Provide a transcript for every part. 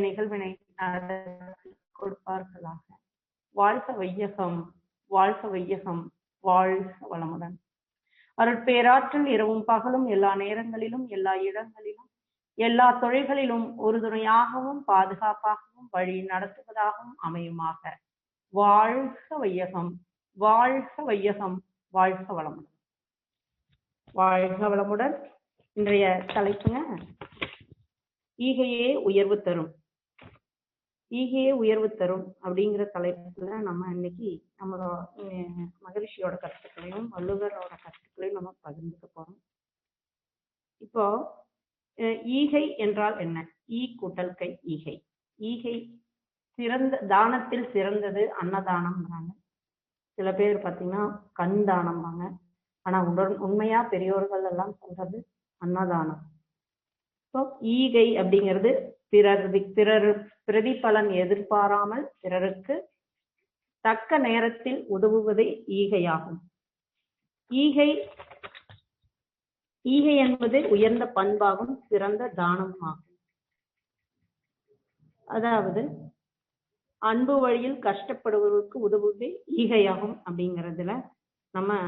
நிகழ்வினை கொடுப்பார்களாக. வாழ்க வையகம், வாழ்க வையகம், வாழ்க வளமுடன். அருட்பேராற்றல் இரவும் பகலும் எல்லா நேரங்களிலும் எல்லா இடங்களிலும் எல்லா தொழில்களிலும் ஒரு துணையாகவும் பாதுகாப்பாகவும் வழி நடத்துவதாகவும் அமையுமாக. வாழ்க வையகம், வாழ்க வையகம், வாழ்க வளமுடன். வாழ்க வளமுடன். இன்றைய தலைப்புங்க, ஈகையே உயர்வு தரும். ஈகையே உயர்வு தரும் அப்படிங்கிற தலைப்புல நம்ம இன்னைக்கு நம்மளோட மகரிஷியோட கருத்துக்களையும் வள்ளுவரோட கருத்துக்களையும் நம்ம பகிர்ந்துக்க போறோம். இப்போ ஈகை என்றால் என்ன? ஈ கூட்டல் கை ஈகை. ஈகை சிறந்த தானத்தில் சிறந்தது அன்னதானம்ங்கிறாங்க. சில பேர் பார்த்தீங்கன்னா கண் தானம்பாங்க. ஆனா உண்மையா பெரியோர்கள் எல்லாம் சொல்றது அன்னதானம். இப்போ ஈகை அப்படிங்கிறது பிறர் பிரதிபலன் எதிர்பாராமல் பிறருக்கு தக்க நேரத்தில் உதவுவதே ஈகையாகும். ஈகை என்பது உயர்ந்த பண்பாகும் சிறந்த தானமும் ஆகும். அதாவது அன்பு வழியில் கஷ்டப்படுவதற்கு உதவுவதே ஈகையாகும். அப்படிங்கிறதுல நம்ம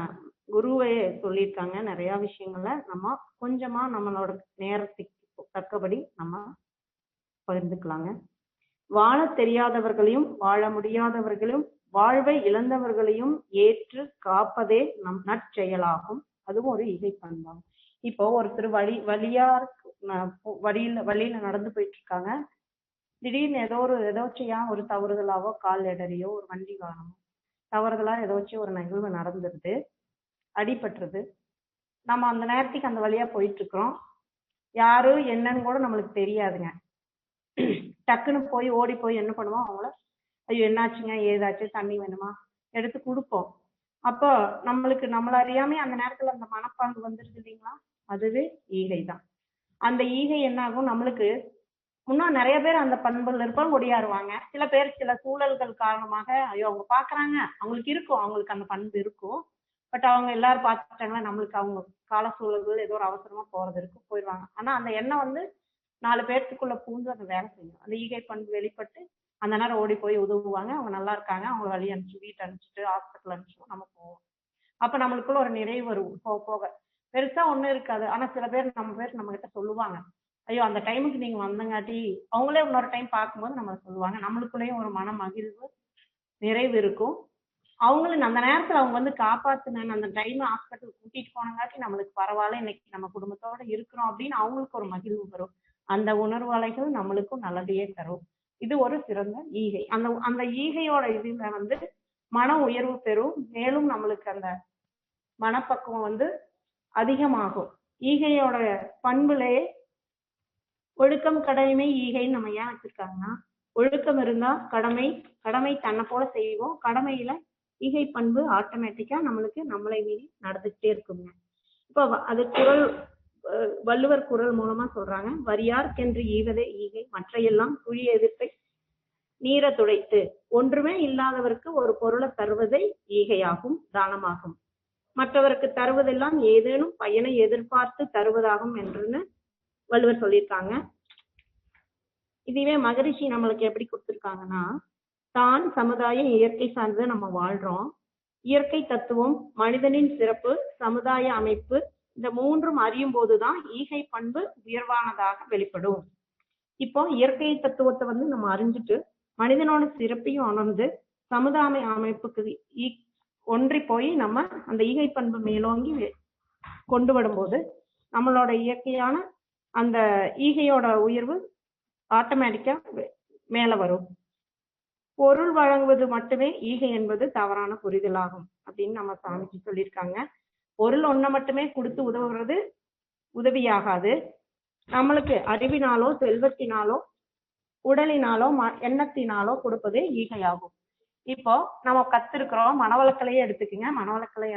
குருவே சொல்லியிருக்காங்க. நிறைய விஷயங்கள நம்ம கொஞ்சமா நம்மளோட நேரத்துக்கு தக்கபடி நம்ம பகிர்ந்துக்கலாங்க. வாழ தெரியாதவர்களையும் வாழ முடியாதவர்களையும் வாழ்வை இழந்தவர்களையும் ஏற்று காப்பதே நம் நற்செயலாகும். அதுவும் ஒரு ஈகை பண்பாகும். இப்போ ஒருத்தர் வழியில நடந்து போயிட்டு இருக்காங்க. திடீர்னு ஏதோச்சியா ஒரு தவறுதலாவோ கால் இடறியோ ஒரு வண்டி வாகனமோ தவறுதலா ஏதோச்சும் ஒரு நிகழ்வு நடந்துருது, அடிபட்டுருது. நம்ம அந்த நேரத்துக்கு அந்த வழியா போயிட்டு இருக்கிறோம். யாரு என்னன்னு கூட நம்மளுக்கு தெரியாதுங்க. டக்குன்னு ஓடி போய் என்ன பண்ணுவோம், அவங்கள ஐயோ என்னாச்சுங்க, ஏதாச்சு, தண்ணி வேணுமா எடுத்து கொடுப்போம். அப்போ நம்மள அறியாமே அந்த நேரத்துல அந்த மனப்பாங்கு வந்துருது இல்லைங்களா? அதுவே ஈகை தான். அந்த ஈகை என்ன ஆகும், நம்மளுக்கு இன்னும் நிறைய பேர் அந்த பண்புல இருப்பாங்க, ஒடியாருவாங்க. சில பேர் சில சூழல்கள் காரணமாக ஐயோ அவங்க பாக்குறாங்க, அவங்களுக்கு அந்த பண்பு இருக்கும். பட் அவங்க எல்லாரும் பார்த்துட்டாங்கன்னா நம்மளுக்கு அவங்க கால சூழல்கள் ஏதோ ஒரு அவசரமா போறது இருக்கு, போயிடுவாங்க. ஆனா அந்த எண்ணம் 4 பேர்த்துக்குள்ள பூந்து அந்த வேலை செய்யும். அந்த ஈகை பண்பு வெளிப்பட்டு அந்த நேரம் ஓடி போய் உதவுவாங்க. அவங்க நல்லா இருக்காங்க, அவங்க வழி அனுப்பிச்சு வீட்டை அனுப்பிச்சிட்டு ஹாஸ்பிட்டல் அனுப்பிச்சு நம்ம போவோம். அப்ப நம்மளுக்குள்ள ஒரு நிறைவு வரும். போக பெருசா ஒண்ணும் இருக்காது. ஆனா சில பேர் நம்ம கிட்ட சொல்லுவாங்க, ஐயோ அந்த டைமுக்கு நீங்க வந்தங்காட்டி, அவங்களே இன்னொரு டைம் பார்க்கும்போது நம்ம சொல்லுவாங்க. நம்மளுக்குள்ளேயும் ஒரு மன மகிழ்வு நிறைவு இருக்கும். அவங்களும் அந்த நேரத்துல அவங்க காப்பாத்துனேன், அந்த டைம் ஹாஸ்பிட்டல் கூட்டிட்டு போனங்காட்டி நம்மளுக்கு பரவாயில்ல, இன்னைக்கு நம்ம குடும்பத்தோட இருக்கிறோம் அப்படின்னு அவங்களுக்கு ஒரு மகிழ்வு வரும். அந்த உணர்வு அலைகள் நம்மளுக்கும் நல்லதையே தரும். இது ஒரு சிறந்த ஈகை. அந்த ஈகையோட இதுல மன உயர்வு பெறும். மேலும் நம்மளுக்கு அந்த மனப்பக்குவம் அதிகமாகும். ஈகையோட பண்புலேயே ஒழுக்கம் கடமை ஈகைன்னு நம்ம ஏன் வச்சிருக்காங்கன்னா, ஒழுக்கம் இருந்தா கடமை தன்னை போல செய்வோம். கடமையில ஈகை பண்பு ஆட்டோமேட்டிக்கா நம்மளை மீறி நடந்துகிட்டே இருக்குங்க. இப்போ அது வள்ளுவர் குறள் மூலமா சொல்றாங்க, வரியார்க்கென்று ஈவதே ஈகை மற்றையெல்லாம் குழி எதிர்ப்பை நீர துடைத்து. ஒன்றுமே இல்லாதவருக்கு ஒரு பொருளை தருவதை ஈகையாகும், தானமாகும். மற்றவருக்கு தருவதெல்லாம் ஏதேனும் பயனை எதிர்பார்த்து தருவதாகும் என்று வள்ளுவர் சொல்லியிருக்காங்க. இதுவே மகரிஷி நம்மளுக்கு எப்படி கொடுத்திருக்காங்கன்னா, தான் சமுதாயம் இயற்கை சார்ந்து நம்ம வாழ்றோம். இயற்கை தத்துவம், மனிதனின் சிறப்பு, சமுதாய அமைப்பு, இந்த மூன்றும் அறியும் போதுதான் ஈகை பண்பு உயர்வானதாக வெளிப்படும். இப்போ இயற்கை தத்துவத்தை நம்ம அறிஞ்சிட்டு மனிதனோட சிறப்பையும் உணர்ந்து சமுதாய அமைப்புக்கு ஒன்றி போய் நம்ம அந்த ஈகை பண்பு மேலோங்கி கொண்டு வரும்போது நம்மளோட இயற்கையான அந்த ஈகையோட உயர்வு ஆட்டோமேட்டிக்கா மேல வரும். பொருள் வழங்குவது மட்டுமே ஈகை என்பது தவறான புரிதலாகும் அப்படின்னு நம்ம சாமிஜி சொல்லியிருக்காங்க. பொருள் ஒன்றை மட்டுமே கொடுத்து உதவுறது உதவியாகாது. நம்மளுக்கு அறிவினாலோ செல்வத்தினாலோ உடலினாலோ எண்ணத்தினாலோ கொடுப்பதே ஈகையாகும். இப்போ நம்ம கத்திருக்கிறோம், மனவளக்கலையே எடுத்துக்கங்க. மனவளக்கலை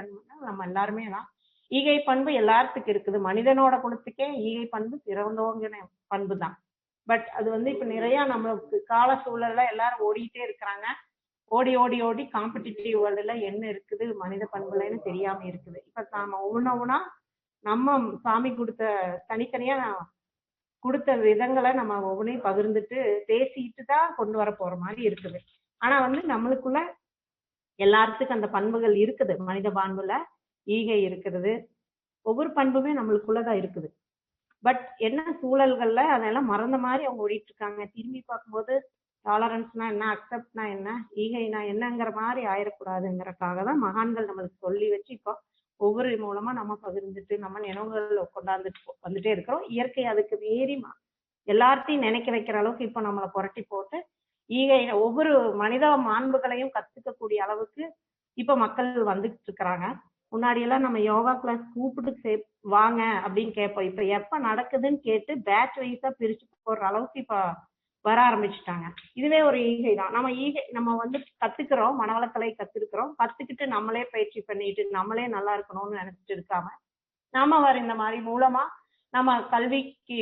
நம்ம எல்லாருமே தான். ஈகை பண்பு எல்லாத்துக்கும் இருக்குது. மனிதனோட குணத்துக்கே ஈகை பண்பு சிறந்தோங்கிற பண்பு தான். பட் அது இப்ப நிறைய நம்மளுக்கு கால சூழல்ல எல்லாரும் ஓடிட்டே இருக்கிறாங்க. ஓடி காம்படிட்டிவ் வேர்ல்டுல என்ன இருக்குது மனித பண்புலன்னு தெரியாம இருக்குது. இப்ப நாம ஒவ்வொன்னா நம்ம சாமி கொடுத்த தனித்தனியா கொடுத்த விதங்களை நம்ம ஒவ்வொன்றையும் பகிர்ந்துட்டு பேசிட்டு தான் கொண்டு வர போற மாதிரி இருக்குது. ஆனா வந்து நம்மளுக்குள்ள எல்லாத்துக்கும் அந்த பண்புகள் இருக்குது. மனித பண்புல ஈகை இருக்கிறது. ஒவ்வொரு பண்புமே நம்மளுக்குள்ளதான் இருக்குது. பட் என்ன சூழல்கள்ல அதெல்லாம் மறந்த மாதிரி அவங்க ஓடிட்டு இருக்காங்க. திரும்பி பார்க்கும்போது டாலரன்ஸ்னா என்ன, அக்செப்ட்னா என்ன, ஈகைனா என்னங்கிற மாதிரி ஆயிடக்கூடாதுங்கிறதுக்காக தான் மகான்கள் நம்மளுக்கு சொல்லி வச்சு இப்போ ஒவ்வொரு மூலமா நம்ம பகிர்ந்துட்டு நம்ம நினைவுகள் கொண்டாந்துட்டு வந்துட்டே இருக்கிறோம். இயற்கை அதுக்கு மீறி எல்லாத்தையும் நினைக்க வைக்கிற அளவுக்கு இப்போ நம்மளை புரட்டி போட்டு ஈகை ஒவ்வொரு மனித மாண்புகளையும் கத்துக்கக்கூடிய அளவுக்கு இப்ப மக்கள் வந்துட்டு இருக்கிறாங்க. முன்னாடி எல்லாம் நம்ம யோகா கிளாஸ் கூப்பிட்டு வாங்க அப்படின்னு கேட்போம். இப்ப எப்ப நடக்குதுன்னு கேட்டு பேட்ச் வைஸா பிரிச்சு போடுற அளவுக்கு இப்ப வர ஆரம்பிச்சுட்டாங்க. இதுவே ஒரு ஈகை தான். நம்ம வந்து கத்துக்கிறோம், மனவளக்கலை கத்துக்கிட்டு நம்மளே பயிற்சி பண்ணிட்டு நம்மளே நல்லா இருக்கணும்னு நினைச்சிட்டு இருக்காம நாம இந்த மாதிரி மூலமா நம்ம கல்விக்கு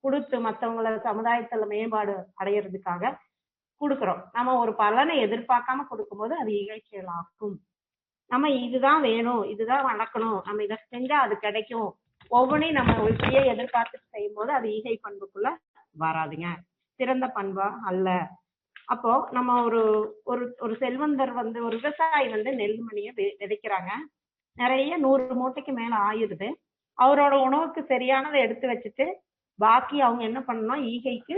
கொடுத்து மற்றவங்கள சமுதாயத்துல மேம்பாடு அடையிறதுக்காக கொடுக்குறோம். நம்ம ஒரு பலனை எதிர்பார்க்காம கொடுக்கும்போது அது ஈகை செயலாகும். நம்ம இதுதான் வேணும், இதுதான் வளர்க்கணும், நம்ம இதை செஞ்சா அது கிடைக்கும், ஒவ்வொன்றையும் நம்ம இப்படியே எதிர்பார்த்து செய்யும் போது அது ஈகை பண்புக்குள்ள வராதுங்க, சிறந்த பண்பா அல்ல. அப்போ நம்ம ஒரு செல்வந்தர் வந்து ஒரு விவசாயி வந்து நெல்மணிய விதைக்கிறாங்க, நிறைய 100 மூட்டைக்கு மேல ஆயிருது. அவரோட உணவுக்கு சரியானதை எடுத்து வச்சுட்டு பாக்கி அவங்க என்ன பண்ணணும், ஈகைக்கு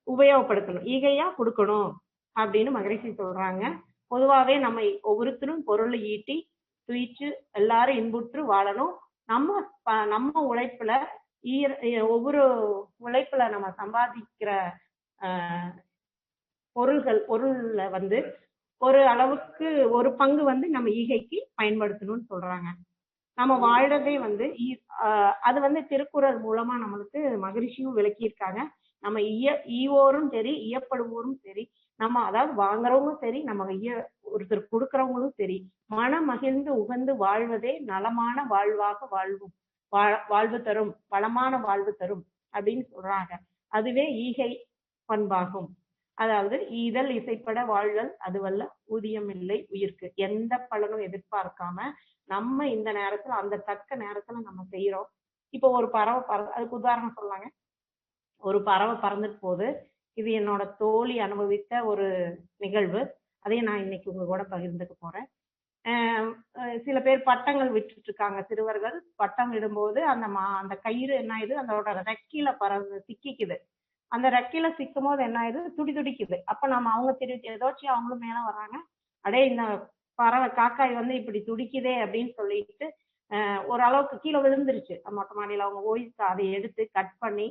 உபயோகப்படுத்தணும், ஈகையா கொடுக்கணும் அப்படின்னு மகரிஷி சொல்றாங்க. பொதுவாவே நம்ம ஒவ்வொருத்தரும் பொருளை ஈட்டி துயிச்சு எல்லாரும் இன்புற்று வாழணும். நம்ம உழைப்புல ஒவ்வொரு உழைப்புல நம்ம சம்பாதிக்கிற பொருள்ல வந்து ஒரு அளவுக்கு ஒரு பங்கு வந்து நம்ம ஈகைக்கு பயன்படுத்தணும்னு சொல்றாங்க. நம்ம வாழ்றதே வந்து அது வந்து திருக்குறள் மூலமா நம்மளுக்கு மகரிஷியும் விளக்கியிருக்காங்க. நம்ம ஈவோரும் சரி, ஈயப்படுவோரும் சரி, நம்ம அதாவது வாங்குறவங்களும் சரி, நம்ம ஒருத்தர் கொடுக்கறவங்களும் சரி, மனம் மகிழ்ந்து உகந்து வாழ்வதே நலமான வாழ்வாக வாழ்வு தரும், வளமான வாழ்வு தரும் அப்படின்னு சொல்றாங்க. அதுவே ஈகை பண்பாகும். அதாவது ஈதல் இசைப்பட வாழ்தல் அதுவல்ல ஊதியம் இல்லை உயிர்க்கு. எந்த பலனும் எதிர்பார்க்காம நம்ம இந்த நேரத்துல அந்த தக்க நேரத்துல நம்ம செய்யறோம். இப்போ ஒரு பறவை அதுக்கு உதாரணம் சொல்லாங்க. ஒரு பறவை பறந்துட்டு போகுது. இது என்னோட தோழி அனுபவித்த ஒரு நிகழ்வு. அதையும் நான் இன்னைக்கு உங்க கூட பகிர்ந்துக்க போறேன். சில பேர் பட்டங்கள் விட்டுட்டு இருக்காங்க. சிறுவர்கள் பட்டம் விடும்போது அந்த கயிறு என்ன ஆயுது, அதோட ரெக்கையில சிக்கிக்குது. அந்த ரெக்கையில சிக்கும் போது என்ன ஆயுது, துடிக்குது. அப்ப நம்ம அவங்க ஏதாச்சும் அவங்களும் மேல வர்றாங்க, அடே இந்த பறவை காக்காய் வந்து இப்படி துடிக்குதே அப்படின்னு சொல்லிட்டு ஓரளவுக்கு கீழே விழுந்துருச்சு. மொட்டை மாடியில அவங்க ஓய்வு அதை எடுத்து கட் பண்ணி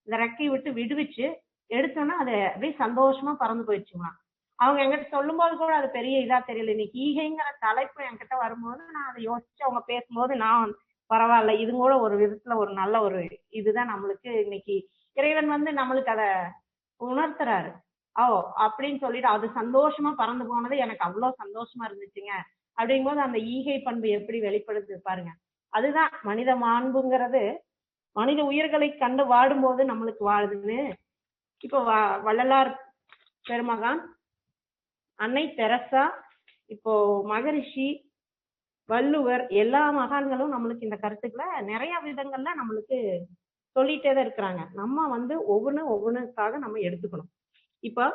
இந்த ரெக்கையை விட்டு விடுவிச்சு எடுத்தோன்னா அது அப்படியே சந்தோஷமா பறந்து போயிடுச்சுங்களா. அவங்க என்கிட்ட சொல்லும் போது கூட அது பெரிய இதா தெரியல. இன்னைக்கு ஈகைங்கிற தலைப்பு என்கிட்ட வரும்போது நான் அதை யோசிச்சு அவங்க பேசும்போது நான் பரவாயில்ல, இது கூட ஒரு விதத்துல ஒரு நல்ல ஒரு இதுதான் நம்மளுக்கு இன்னைக்கு இறைவன் வந்து நம்மளுக்கு அதை உணர்த்துறாரு. அப்படின்னு சொல்லிட்டு அது சந்தோஷமா பறந்து போனது எனக்கு அவ்வளவு சந்தோஷமா இருந்துச்சுங்க. அப்படிங்கும்போது அந்த ஈகை பண்பு எப்படி வெளிப்படுது பாருங்க. அதுதான் மனித மாண்புங்கிறது. மனித உயிர்களை கண்டு வாடும்போது நம்மளுக்கு வாழுதுன்னு இப்போ வள்ளலார் பெருமகான், அன்னை தெரசா, இப்போ மகரிஷி, வள்ளுவர், எல்லா மகான்களும் நம்மளுக்கு இந்த கருத்துக்களை நிறைய விதங்கள்ல நம்மளுக்கு சொல்லிட்டே தான் இருக்கிறாங்க. நம்ம வந்து ஒவ்வொன்றுக்காக நம்ம எடுத்துக்கணும். இப்ப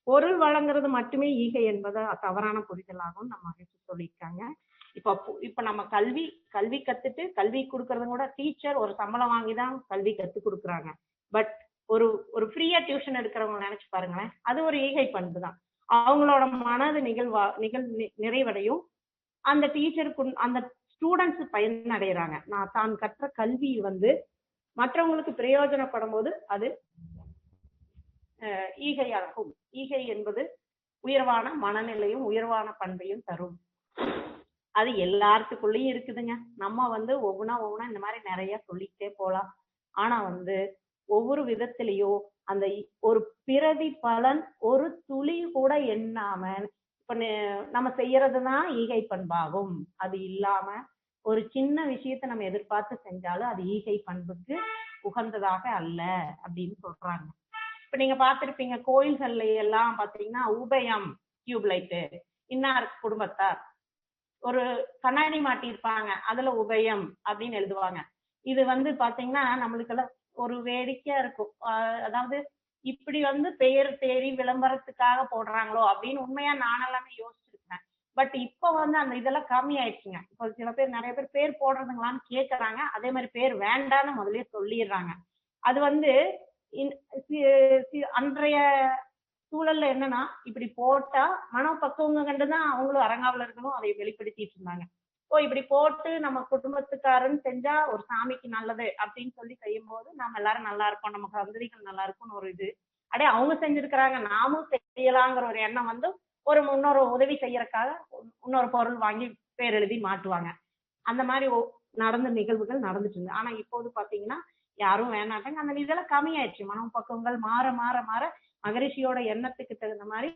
பொருள் வழங்குறது மட்டுமே ஈகை என்பது தவறான புரிதலாகவும் நம்ம மகிழ்ச்சி சொல்லியிருக்காங்க. இப்ப நம்ம கல்வி கத்துட்டு கல்வி கொடுக்கறது கூட டீச்சர் ஒரு சம்பளம் வாங்கிதான் கல்வி கத்து கொடுக்குறாங்க. பட் ஒரு ஃப்ரீயா டியூஷன் எடுக்கிறவங்க நினைச்சு பாருங்களேன், அது ஒரு ஈகை பண்பு தான். அவங்களோட மனது நிறைவடையும். அந்த டீச்சருக்கு அந்த ஸ்டூடெண்ட்ஸ் பயனடைகிறாங்க. தான் கற்ற கல்வி வந்து மற்றவங்களுக்கு பிரயோஜனப்படும் போது அது ஈகையாகும். ஈகை என்பது உயர்வான மனநிலையும் உயர்வான பண்பையும் தரும். அது எல்லாத்துக்குள்ளேயும் இருக்குதுங்க. நம்ம வந்து ஒவ்வொன்னா இந்த மாதிரி நிறைய சொல்லிக்கிட்டே போலாம். ஆனா வந்து ஒவ்வொரு விதத்திலையும் அந்த ஒரு பிரதி பலன் ஒரு துளி கூட எண்ணாம இப்ப நம்ம செய்யறதுதான் ஈகை பண்பாகும். அது இல்லாம ஒரு சின்ன விஷயத்த நம்ம எதிர்பார்த்து செஞ்சாலும் அது ஈகை பண்புக்கு உகந்ததாக அல்ல அப்படின்னு சொல்றாங்க. இப்ப நீங்க பார்த்திருப்பீங்க, கோயில்கள்ல எல்லாம் பாத்தீங்கன்னா உபயம் டியூப்லைட்டு, இன்னார் குடும்பத்தார் ஒரு கண்ணாடி மாட்டி இருப்பாங்க, அதுல உபயம் அப்படின்னு எழுதுவாங்க. இது வந்து பாத்தீங்கன்னா நம்மளுக்கெல்லாம் ஒரு வேடிக்கையா இருக்கும். அதாவது இப்படி வந்து பெயர் தேடி விளம்பரத்துக்காக போடுறாங்களோ அப்படின்னு உண்மையா நானெல்லாமே யோசிச்சிருக்கேன். பட் இப்ப வந்து அந்த இதெல்லாம் கம்மி ஆயிடுச்சுங்க. இப்போ சில பேர் நிறைய பேர் போடுறதுங்களான்னு கேட்கறாங்க. அதே மாதிரி பேர் வேண்டான்னு முதல்லயே சொல்லிடுறாங்க. அது வந்து அன்றைய சூழல்ல என்னன்னா இப்படி போட்டா மனப்பக்குவங்க கண்டுதான் அவங்களும் அரங்காவலர்களும் அதை வெளிப்படுத்திட்டு இருந்தாங்க. ஓ இப்படி போட்டு நம்ம குடும்பத்துக்காரன்னு செஞ்சா ஒரு சாமிக்கு நல்லது அப்படின்னு சொல்லி செய்யும் போது நம்ம எல்லாரும் நல்லா இருப்போம், நம்ம சந்ததிகள் நல்லா இருக்கும்னு ஒரு இது. அப்படியே அவங்க செஞ்சிருக்கிறாங்க நாமும் செய்யலாங்கிற ஒரு எண்ணம் வந்து ஒரு முன்னொரு உதவி செய்யறதுக்காக இன்னொரு பொருள் வாங்கி பேர் எழுதி மாட்டுவாங்க. அந்த மாதிரி நடந்த நிகழ்வுகள் நடந்துட்டு இருந்து. ஆனா இப்போது பாத்தீங்கன்னா யாரும் வேணாட்டாங்க. அந்த இதெல்லாம் கம்மியாயிடுச்சு. மனப்பக்குவங்கள் மாற மாற மாற மகரிஷியோட எண்ணத்துக்கு தகுந்த மாதிரி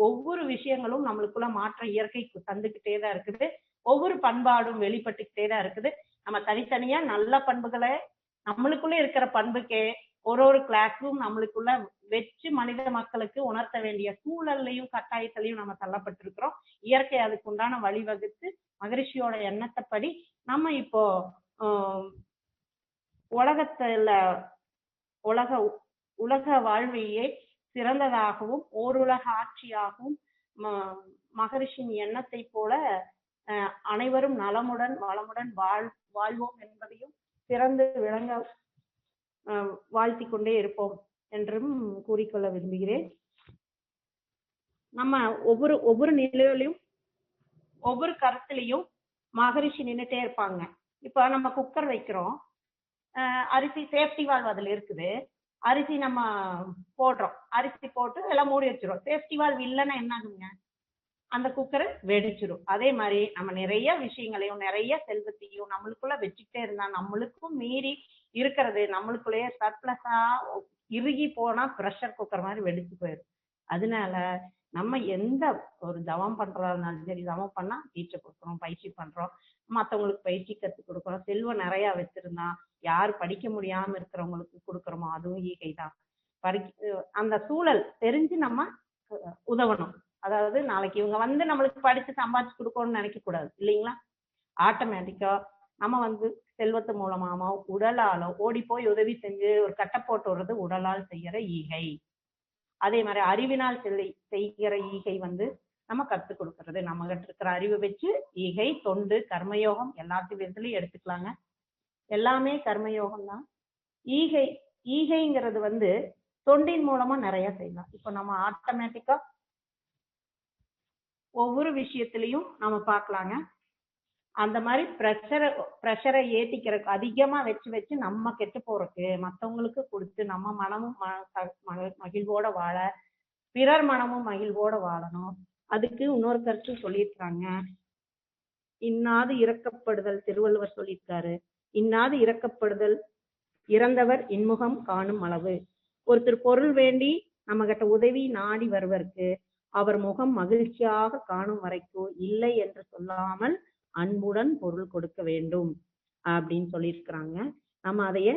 ஒவ்வொரு விஷயங்களும் நம்மளுக்குள்ள மாற்ற இயற்கை தந்துகிட்டே தான் இருக்குது. ஒவ்வொரு பண்பாடும் வெளிப்பட்டுக்கிட்டே தான் இருக்குது. நம்ம தனித்தனியா நல்ல பண்புகளை நம்மளுக்குள்ள இருக்கிற பண்புக்கே ஒரு கிளாஸும் நம்மளுக்குள்ள வச்சு மனித மக்களுக்கு உணர்த்த வேண்டிய சூழல்லையும் கட்டாயத்திலையும் நம்ம தள்ளப்பட்டிருக்கிறோம். இயற்கை அதுக்கு உண்டான வழிவகுத்து மகரிஷியோட எண்ணத்தைப்படி நம்ம இப்போ உலகத்துல உலக வாழ்வையே சிறந்ததாகவும் ஓருலக ஆட்சியாகவும் மகரிஷியின் எண்ணத்தை போல அனைவரும் நலமுடன் வளமுடன் வாழ்வோம் என்பதையும் சிறந்து விளங்க வாழ்த்தி கொண்டே இருப்போம் என்றும் கூறிக்கொள்ள விரும்புகிறேன். நம்ம ஒவ்வொரு நிலையிலையும் ஒவ்வொரு கருத்துலையும் மகரிஷி நின்றுட்டே இருப்பாங்க. இப்ப நம்ம குக்கர் வைக்கிறோம், அரிசி சேஃப்டி வால்வ் அதுல இருக்குது, அரிசி நம்ம போடுறோம், அரிசி போட்டு எல்லாம் மூடி வச்சிரும். சேஃப்டி வால்வ் இல்லைன்னா என்ன ஆகுங்க, அந்த குக்கரை வெடிச்சிடும். அதே மாதிரி நம்ம நிறைய விஷயங்களையும் நிறைய செல்வத்தையும் நம்மளுக்குள்ள வச்சுக்கிட்டே இருந்தா நம்மளுக்கும் மீறி இருக்கிறது நம்மளுக்குள்ளேயே சர்ப்ளஸா இறுகி போனா ப்ரெஷர் குக்கர் மாதிரி வெடிச்சு போயிடும். அதனால நம்ம எந்த ஒரு தவம் பண்றதா இருந்தாலும் சரி, தவம் பண்ணா டீச்சை கொடுக்குறோம், பயிற்சி பண்றோம், மற்றவங்களுக்கு பயிற்சி கற்றுக் கொடுக்குறோம், செல்வம் நிறைய வச்சிருந்தா யார் படிக்க முடியாம இருக்கிறவங்களுக்கு கொடுக்குறோமோ அதுவும் ஈகை தான். அந்த சூழல் தெரிஞ்சு நம்ம உதவணும். அதாவது நாளைக்கு இவங்க வந்து நம்மளுக்கு படிச்சு சம்பாதிச்சு கொடுக்கணும்னு நினைக்க கூடாது இல்லைங்களா. ஆட்டோமேட்டிக்கா நம்ம வந்து செல்வத்து மூலமாமோ உடலாலோ ஓடி போய் உதவி செஞ்சு ஒரு கட்டை போட்டு விடுறது உடலால் செய்யற ஈகை. அதே மாதிரி அறிவினால் செய்கிற ஈகை வந்து நம்ம கற்றுக் கொடுக்கறது. நம்ம கிட்ட இருக்கிற அறிவை வச்சு ஈகை, தொண்டு, கர்மயோகம் எல்லாத்து விதத்துலயும் எடுத்துக்கலாங்க. எல்லாமே கர்மயோகம் தான். ஈகைங்கிறது வந்து தொண்டின் மூலமா நிறைய செய்யலாம். இப்ப நம்ம ஆட்டோமேட்டிக்கா ஒவ்வொரு விஷயத்திலையும் நம்ம பார்க்கலாங்க. அந்த மாதிரி ப்ரெஷரை ஏத்திக்கிறதுக்கு அதிகமா வச்சு நம்ம கெட்டு போறதுக்கு மற்றவங்களுக்கு கொடுத்து நம்ம மனமும் மகிழ்வோட வாழ, பிறர் மனமும் மகிழ்வோட வாழணும். அதுக்கு இன்னொரு கருத்து சொல்லியிருக்காங்க, இன்னாது இறக்கப்படுதல். திருவள்ளுவர் சொல்லியிருக்காரு, இன்னாது இறக்கப்படுதல் இறந்தவர் இன்முகம் காணும் அளவு. ஒருத்தர் பொருள் வேண்டி நம்ம கிட்ட உதவி நாடி வருவதற்கு அவர் முகம் மகிழ்ச்சியாக காணும் வரைக்கும் இல்லை என்று சொல்லாமல் அன்புடன் பொருள் கொடுக்க வேண்டும் அப்படின்னு சொல்லியிருக்கிறாங்க. நம்ம அதைய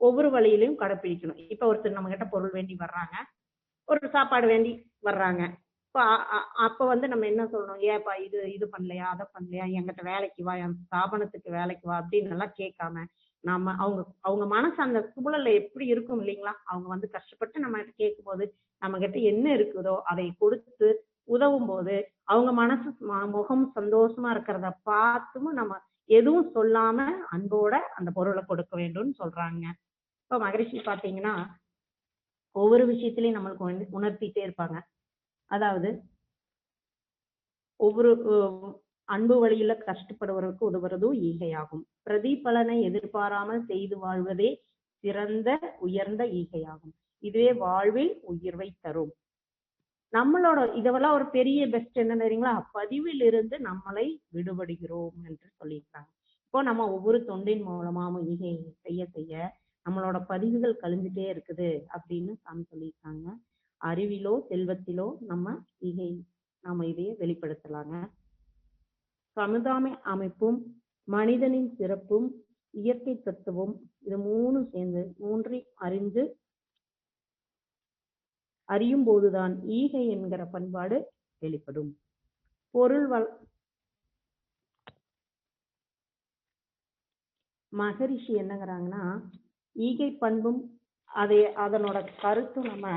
ஒவ்வொரு வழியிலையும் கடைப்பிடிக்கணும். இப்ப ஒருத்தர் நம்ம கிட்ட பொருள் வேண்டி வர்றாங்க, ஒரு சாப்பாடு வேண்டி வர்றாங்க. அப்ப வந்து நம்ம என்ன சொல்லணும், ஏப்பா இது பண்ணலையா, அதை பண்ணலையா, என்கிட்ட வேலைக்கு வா, என் ஸ்தாபனத்துக்கு வேலைக்கு வா அப்படின்னு எல்லாம் கேட்காம நம்ம அவங்க மனசு அந்த சூழல்ல எப்படி இருக்கும் இல்லைங்களா. அவங்க வந்து கஷ்டப்பட்டு நம்ம கிட்ட கேட்கும் போது நம்ம கிட்ட என்ன இருக்குதோ அதை கொடுத்து உதவும் போது அவங்க மனசு முகம் சந்தோஷமா இருக்கிறத பார்த்தும் நம்ம எதுவும் சொல்லாம அன்போட அந்த பொருளை கொடுக்க வேண்டும்னு சொல்றாங்க. இப்ப மகரிஷி பாத்தீங்கன்னா ஒவ்வொரு விஷயத்திலையும் நம்மளுக்கு உணர்த்திட்டே இருப்பாங்க. அதாவது ஒவ்வொரு அன்பு வழியில கஷ்டப்படுவதற்கு உதவுறதும் ஈகையாகும். பிரதிபலனை எதிர்பாராமல் செய்து வாழ்வதே சிறந்த உயர்ந்த ஈகையாகும். இதுவே வாழ்வில் உயர்வை தரும். நம்மளோட இதெல்லாம் ஒரு பெரிய பெஸ்ட் என்ன தெரியுங்களா, பதிவில் இருந்து நம்மளை விடுபடுகிறோம் என்று சொல்லியிருக்காங்க. இப்போ நம்ம ஒவ்வொரு தொண்டின் மூலமாவும் ஈகை செய்ய செய்ய நம்மளோட பதிவுகள் கழிஞ்சுட்டே இருக்குது அப்படின்னு சாமி சொல்லியிருக்காங்க. அறிவிலோ செல்வத்திலோ நம்ம இதையே வெளிப்படுத்தலாங்க. சமுதாய அமைப்பும் மனிதனின் சிறப்பும் இயற்கை தத்துவம் இது மூன்றை அறியும் போதுதான் ஈகை என்கிற பண்பாடு வெளிப்படும். மகரிஷி என்னங்கிறாங்கன்னா, ஈகை பண்பும் அதனோட கருத்தும் நம்ம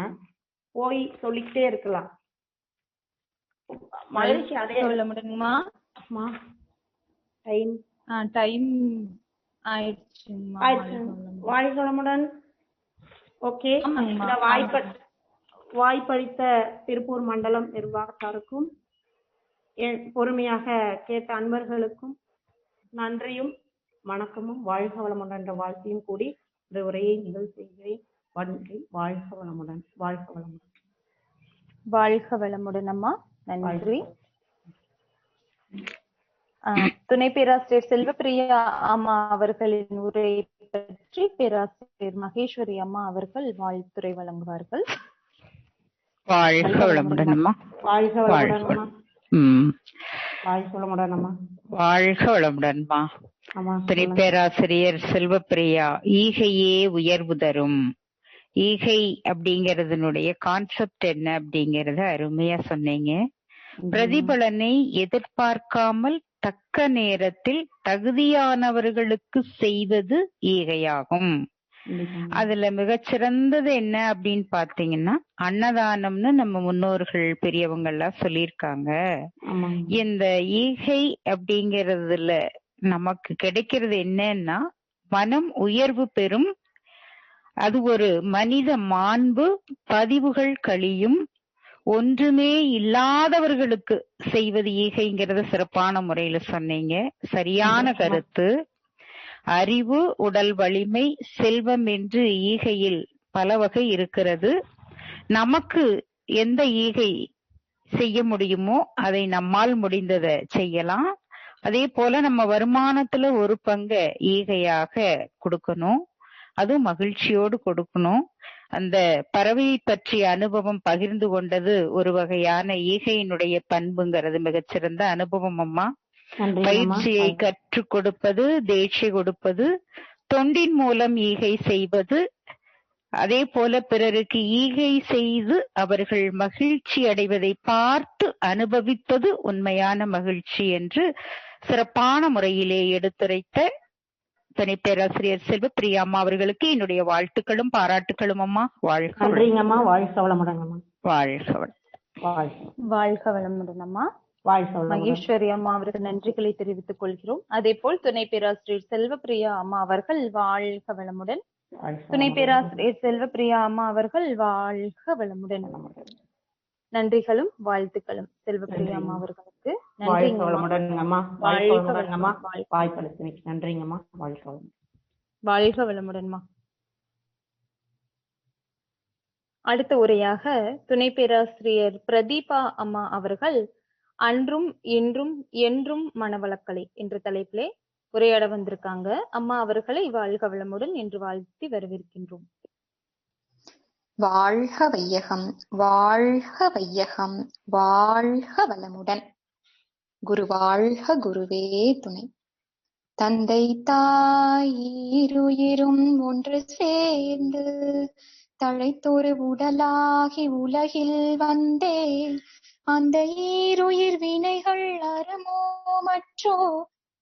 போய் சொல்லிக்கிட்டே இருக்கலாம். மகரிஷி அதே சொல்ல முடியுமா? டைம் டைம் ஆயிடுச்சுங்கம்மா. வாழ்க வளமுடன். ஓகே, இந்த வாய்ப்பளித்த திருப்பூர் மண்டலம் நிர்வாகத்தாருக்கும் பொறுமையாக கேட்ட அன்பர்களுக்கும் நன்றியும் வணக்கமும் வாழ்க வளமுடன் என்ற வாழ்த்தையும் கூடி இந்த உரையை நிகழ்வு செய்கிறேன். நன்றி. வாழ்க வளமுடன். வாழ்க வளமுடன். வாழ்க வளமுடன் அம்மா. நன்றி. துணை பேராசிரியர் செல்வப்பிரியா அம்மா அவர்களின் உரை பற்றி பேராசிரியர் மகேஸ்வரி அம்மா அவர்கள் வாழ்த்துரை வழங்குவார்கள். வாழ்க வளமுடன் அம்மா. வாழ்க வளமுடன் அம்மா. வாழ்க வளமுடன் அம்மா. வாழ்க வளமுடன் அம்மா. துணை பேராசிரியர் செல்வப்பிரியா, ஈகையே உயர்வு தரும். ஈகை அப்படிங்கறதுனுடைய கான்செப்ட் என்ன அப்படிங்கறத அருமையா சொன்னீங்க. பிரதிபலனை எதிர்பார்க்காமல் தக்க நேரத்தில் தகுதியானவர்களுக்கு செய்வது ஈகையாகும். அதுல மிகச்சிறந்தது என்ன அப்படின்னு பாத்தீங்கன்னா, அன்னதானம்னு நம்ம முன்னோர்கள் பெரியவங்க எல்லாம் சொல்லியிருக்காங்க. இந்த ஈகை அப்படிங்கறதுல நமக்கு கிடைக்கிறது என்னன்னா, மனம் உயர்வு பெறும். அது ஒரு மனித மாண்பு, பதிவுகள் கழியும். ஒன்றுமே இல்லாதவர்களுக்கு செய்வது ஈகைங்கிறத சிறப்பான முறையில சொன்னீங்க. சரியான கருத்து. அறிவு, உடல் வலிமை, செல்வம் என்று ஈகையில் பல வகை இருக்கிறது. நமக்கு எந்த ஈகை செய்ய முடியுமோ அதை நம்மால் முடிந்ததை செய்யலாம். அதே போல நம்ம வருமானத்துல ஒரு பங்கை ஈகையாக கொடுக்கணும். அதுவும் மகிழ்ச்சியோடு கொடுக்கணும். அந்த பறவையை பற்றிய அனுபவம் பகிர்ந்து கொண்டது ஒரு வகையான ஈகையினுடைய பண்புங்கிறது மிகச்சிறந்த அனுபவம் அம்மா. பயிற்சியை கற்றுக் கொடுப்பது, தேட்சை கொடுப்பது, தொண்டின் மூலம் ஈகை செய்வது, அதே போல பிறருக்கு ஈகை செய்து அவர்கள் மகிழ்ச்சி அடைவதை பார்த்து அனுபவிப்பது உண்மையான மகிழ்ச்சி என்று சிறப்பான முறையிலே எடுத்துரைத்த துணை பேராசிரியர் செல்வப்பிரியா அம்மா அவர்களுக்கு என்னுடைய வாழ்த்துக்களும் பாராட்டுகளும் அம்மா. வாழ்க வளமுடன். வாழ்க வளமுடன். வாழ்க வளமுடன் அம்மா. மகேஸ்வரி அம்மா அவர்கள் நன்றிகளை தெரிவித்துக் கொள்கிறோம். அதே போல் துணை பேராசிரியர் செல்வப்பிரியா அம்மா அவர்கள் வாழ்க வளமுடன். துணை பேராசிரியர் செல்வப்பிரியா அம்மா அவர்கள் வாழ்க வளமுடன். நன்றிகளும் வாழ்த்துக்களும் செல்வப்பிரியா அம்மா அவர்களுக்கு. வாழ்க வளமுடன்மா. அடுத்த உரையாக துணை பேராசிரியர் பிரதீபா அம்மா அவர்கள் அன்றும் இன்றும் என்றும் மனவளக்கலை என்ற தலைப்பிலே உரையாட வந்திருக்காங்க. அம்மா அவர்களை வாழ்க வளமுடன் என்று வாழ்த்தி வரவேற்கின்றோம். வாழ்க வையகம், வாழ்க வையகம், வாழ்க வளமுடன். குரு வாழ்க, குருவே துணை. தந்தை தாயிருயிரும் ஒன்று சேர்ந்து தழைத்தொரு உடலாகி உலகில் வந்தே, அந்த ஈருயிர் வினைகள் அறமோ மற்றோ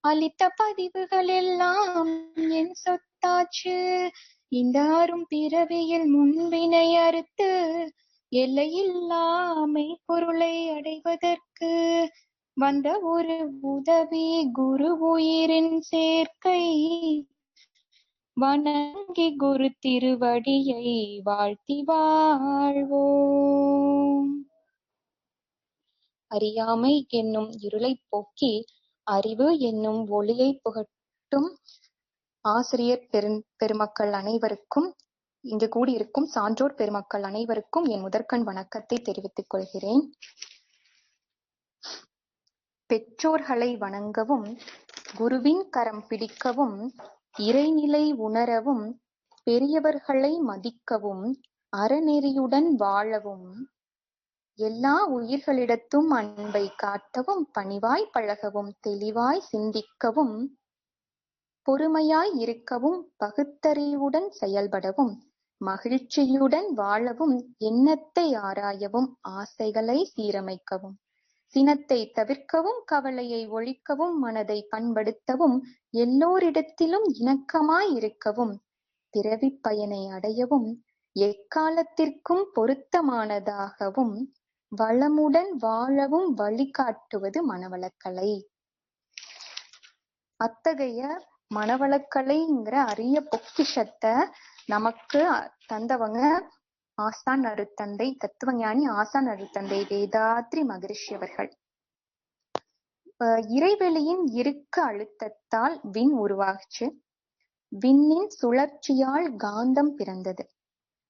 அளித்த பதிவுகள் எல்லாம் என் சொத்தாச்சு. இந்த அரும் பிறவியில் முன்பினை அறுத்து எல்லையில்லாமை பொருளை அடைவதற்கு வந்த ஒரு உதவி குரு உயிரின் சேர்க்கை. வணங்கி குரு திருவடியை வாழ்த்தி வாழ்வோம். அறியாமை என்னும் இருளை போக்கி அறிவு என்னும் ஒளியை புகட்டும் ஆசிரியர் பெருமக்கள் அனைவருக்கும், இங்கு கூடியிருக்கும் சான்றோர் பெருமக்கள் அனைவருக்கும் என் முதற்கண் வணக்கத்தை தெரிவித்துக் கொள்கிறேன். பெற்றோர்களை வணங்கவும், குருவின் கரம் பிடிக்கவும், இறைநிலை உணரவும், பெரியவர்களை மதிக்கவும், அறநெறியுடன் வாழவும், எல்லா உயிர்களிடத்தும் அன்பை காட்டவும், பணிவாய் பழகவும், தெளிவாய் சிந்திக்கவும், பொறுமையாய் இருக்கவும், பகுத்தறிவுடன் செயல்படவும், மகிழ்ச்சியுடன் வாழவும், எண்ணத்தை ஆராயவும், ஆசைகளை சீரமைக்கவும், சினத்தை தவிர்க்கவும் கவலையை ஒழிக்கவும் மனதை பண்படுத்தவும் எல்லோரிடத்திலும் இணக்கமாய் இருக்கவும் பிறவி பயனை அடையவும் எக்காலத்திற்கும் பொருத்தமானதாகவும் வளமுடன் வாழவும் வழிகாட்டுவது மனவளக்கலை. அத்தகைய மனவளக்கலைங்கிற அரிய பொக்கிஷத்தை நமக்கு தந்தவங்க ஆசான் அருத்தந்தை, தத்துவஞானி ஆசான் அருத்தந்தை வேதாத்ரி மகரிஷி அவர்கள். இறைவெளியின் இறுக்க அழுத்தத்தால் விண் உருவாச்சு. விண்ணின் சுழற்சியால் காந்தம் பிறந்தது.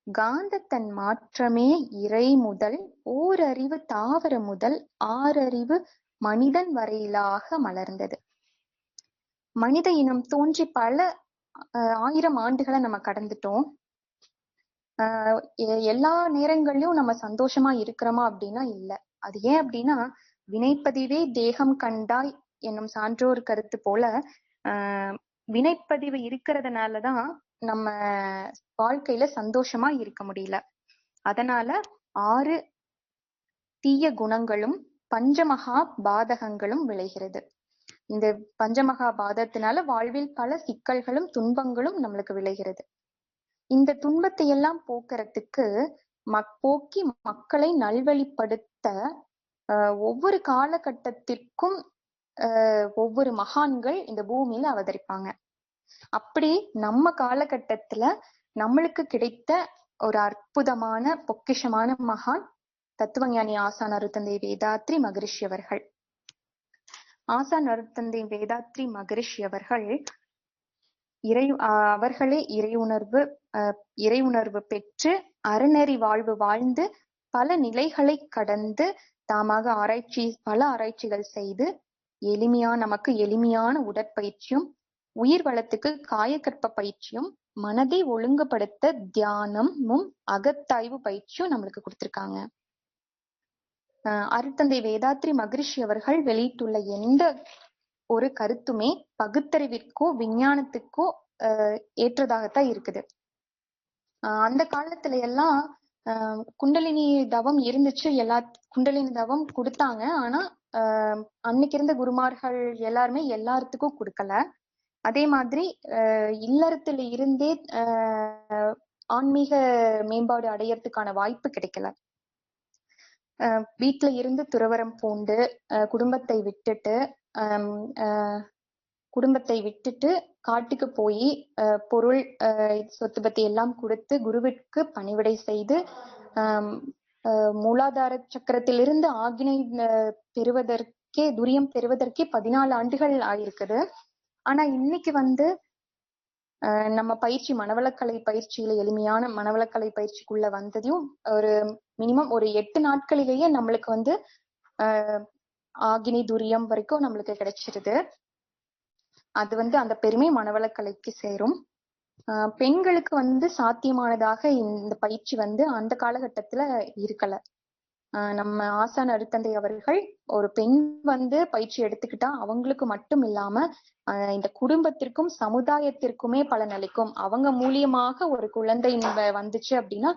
காந்தத்தன் மாற்றமே இறை முதல் ஓரறிவு தாவர முதல் ஆறறிவு மனிதன் வரையிலாக மலர்ந்தது. மனித இனம் தோன்றி பல 1000 ஆண்டுகளை நம்ம கடந்துட்டோம். எல்லா நேரங்கள்லயும் நம்ம சந்தோஷமா இருக்கிறோமா அப்படின்னா இல்ல. அது ஏன் அப்படின்னா, வினைப்பதிவே தேகம் கண்டாய் என்னும் சான்றோர் கருத்து போல வினைப்பதிவு இருக்கிறதுனாலதான் நம்ம வாழ்க்கையில சந்தோஷமா இருக்க முடியல. அதனால 6 தீய குணங்களும் பஞ்சமகா பாதகங்களும் விளைகிறது. இந்த பஞ்சமகா பாதத்தினால வாழ்வில் பல சிக்கல்களும் துன்பங்களும் நம்மளுக்கு விளைகிறது. இந்த துன்பத்தை எல்லாம் போக்குறதுக்கு போக்கி மக்களை நல்வழிப்படுத்த ஒவ்வொரு காலகட்டத்திற்கும் ஒவ்வொரு மகான்கள் இந்த பூமியில அவதரிப்பாங்க. அப்படி நம்ம காலகட்டத்துல நம்மளுக்கு கிடைத்த ஒரு அற்புதமான பொக்கிஷமான மகான் தத்துவஞானி ஆசான் அருத்தந்தை வேதாத்ரி மகரிஷி அவர்கள். ஆசான் அருத்தந்தை வேதாத்ரி மகரிஷி அவர்கள் அவர்களே இறையுணர்வு பெற்று அறநெறி வாழ்வு வாழ்ந்து பல நிலைகளை கடந்து தாமாக பல ஆராய்ச்சிகள் செய்து நமக்கு எளிமையான உடற்பயிற்சியும் உயிர் வளத்துக்கு காயக்கற்ப பயிற்சியும் மனதை ஒழுங்குபடுத்த தியானமும் அகத்தாய்வு பயிற்சியும் நம்மளுக்கு கொடுத்திருக்காங்க. அருத்தந்தை வேதாத்ரி மகரிஷி அவர்கள் வெளியிட்டுள்ள எந்த ஒரு கருத்துமே பகுத்தறிவிற்கோ விஞ்ஞானத்துக்கோ ஏற்றதாகத்தான் இருக்குது. அந்த காலத்துல எல்லாம் குண்டலினி தவம் இருந்துச்சு, குண்டலினி தவம் கொடுத்தாங்க. ஆனா அன்னைக்கு இருந்த குருமார்கள் எல்லாருமே எல்லாத்துக்கும் கொடுக்கல. அதே மாதிரி இல்லறத்துல இருந்தே ஆன்மீக மேம்பாடு அடையறதுக்கான வாய்ப்பு கிடைக்கல. வீட்டுல இருந்து துறவரம் பூண்டு குடும்பத்தை விட்டுட்டு காட்டுக்கு போய் பொருள் சொத்து பத்தி எல்லாம் கொடுத்து குருவிற்கு பணிவிடை செய்து மூலாதார சக்கரத்திலிருந்து ஆக்னை துரியம் பெறுவதற்கே 14 ஆண்டுகள் ஆயிருக்குது. ஆனா இன்னைக்கு நம்ம பயிற்சி மனவளக்கலை பயிற்சியில எளிமையான மனவளக்கலை பயிற்சிக்குள்ள வந்ததையும் ஒரு மினிமம் ஒரு 8 நாட்களிலேயே நம்மளுக்கு ஆகினி துரியம் வரைக்கும் நம்மளுக்கு கிடைச்சிருது. அது அந்த பெருமை மனவளக்கலைக்கு சேரும். பெண்களுக்கு சாத்தியமானதாக இந்த பயிற்சி அந்த காலகட்டத்துல இருக்கல. நம்ம ஆசான் அருத்தந்தை அவர்கள் ஒரு பெண் பயிற்சி எடுத்துக்கிட்டா அவங்களுக்கு மட்டும் இல்லாம இந்த குடும்பத்திற்கும் சமுதாயத்திற்குமே பலன் அளிக்கும். அவங்க மூலியமாக ஒரு குழந்தை வந்துச்சு அப்படின்னா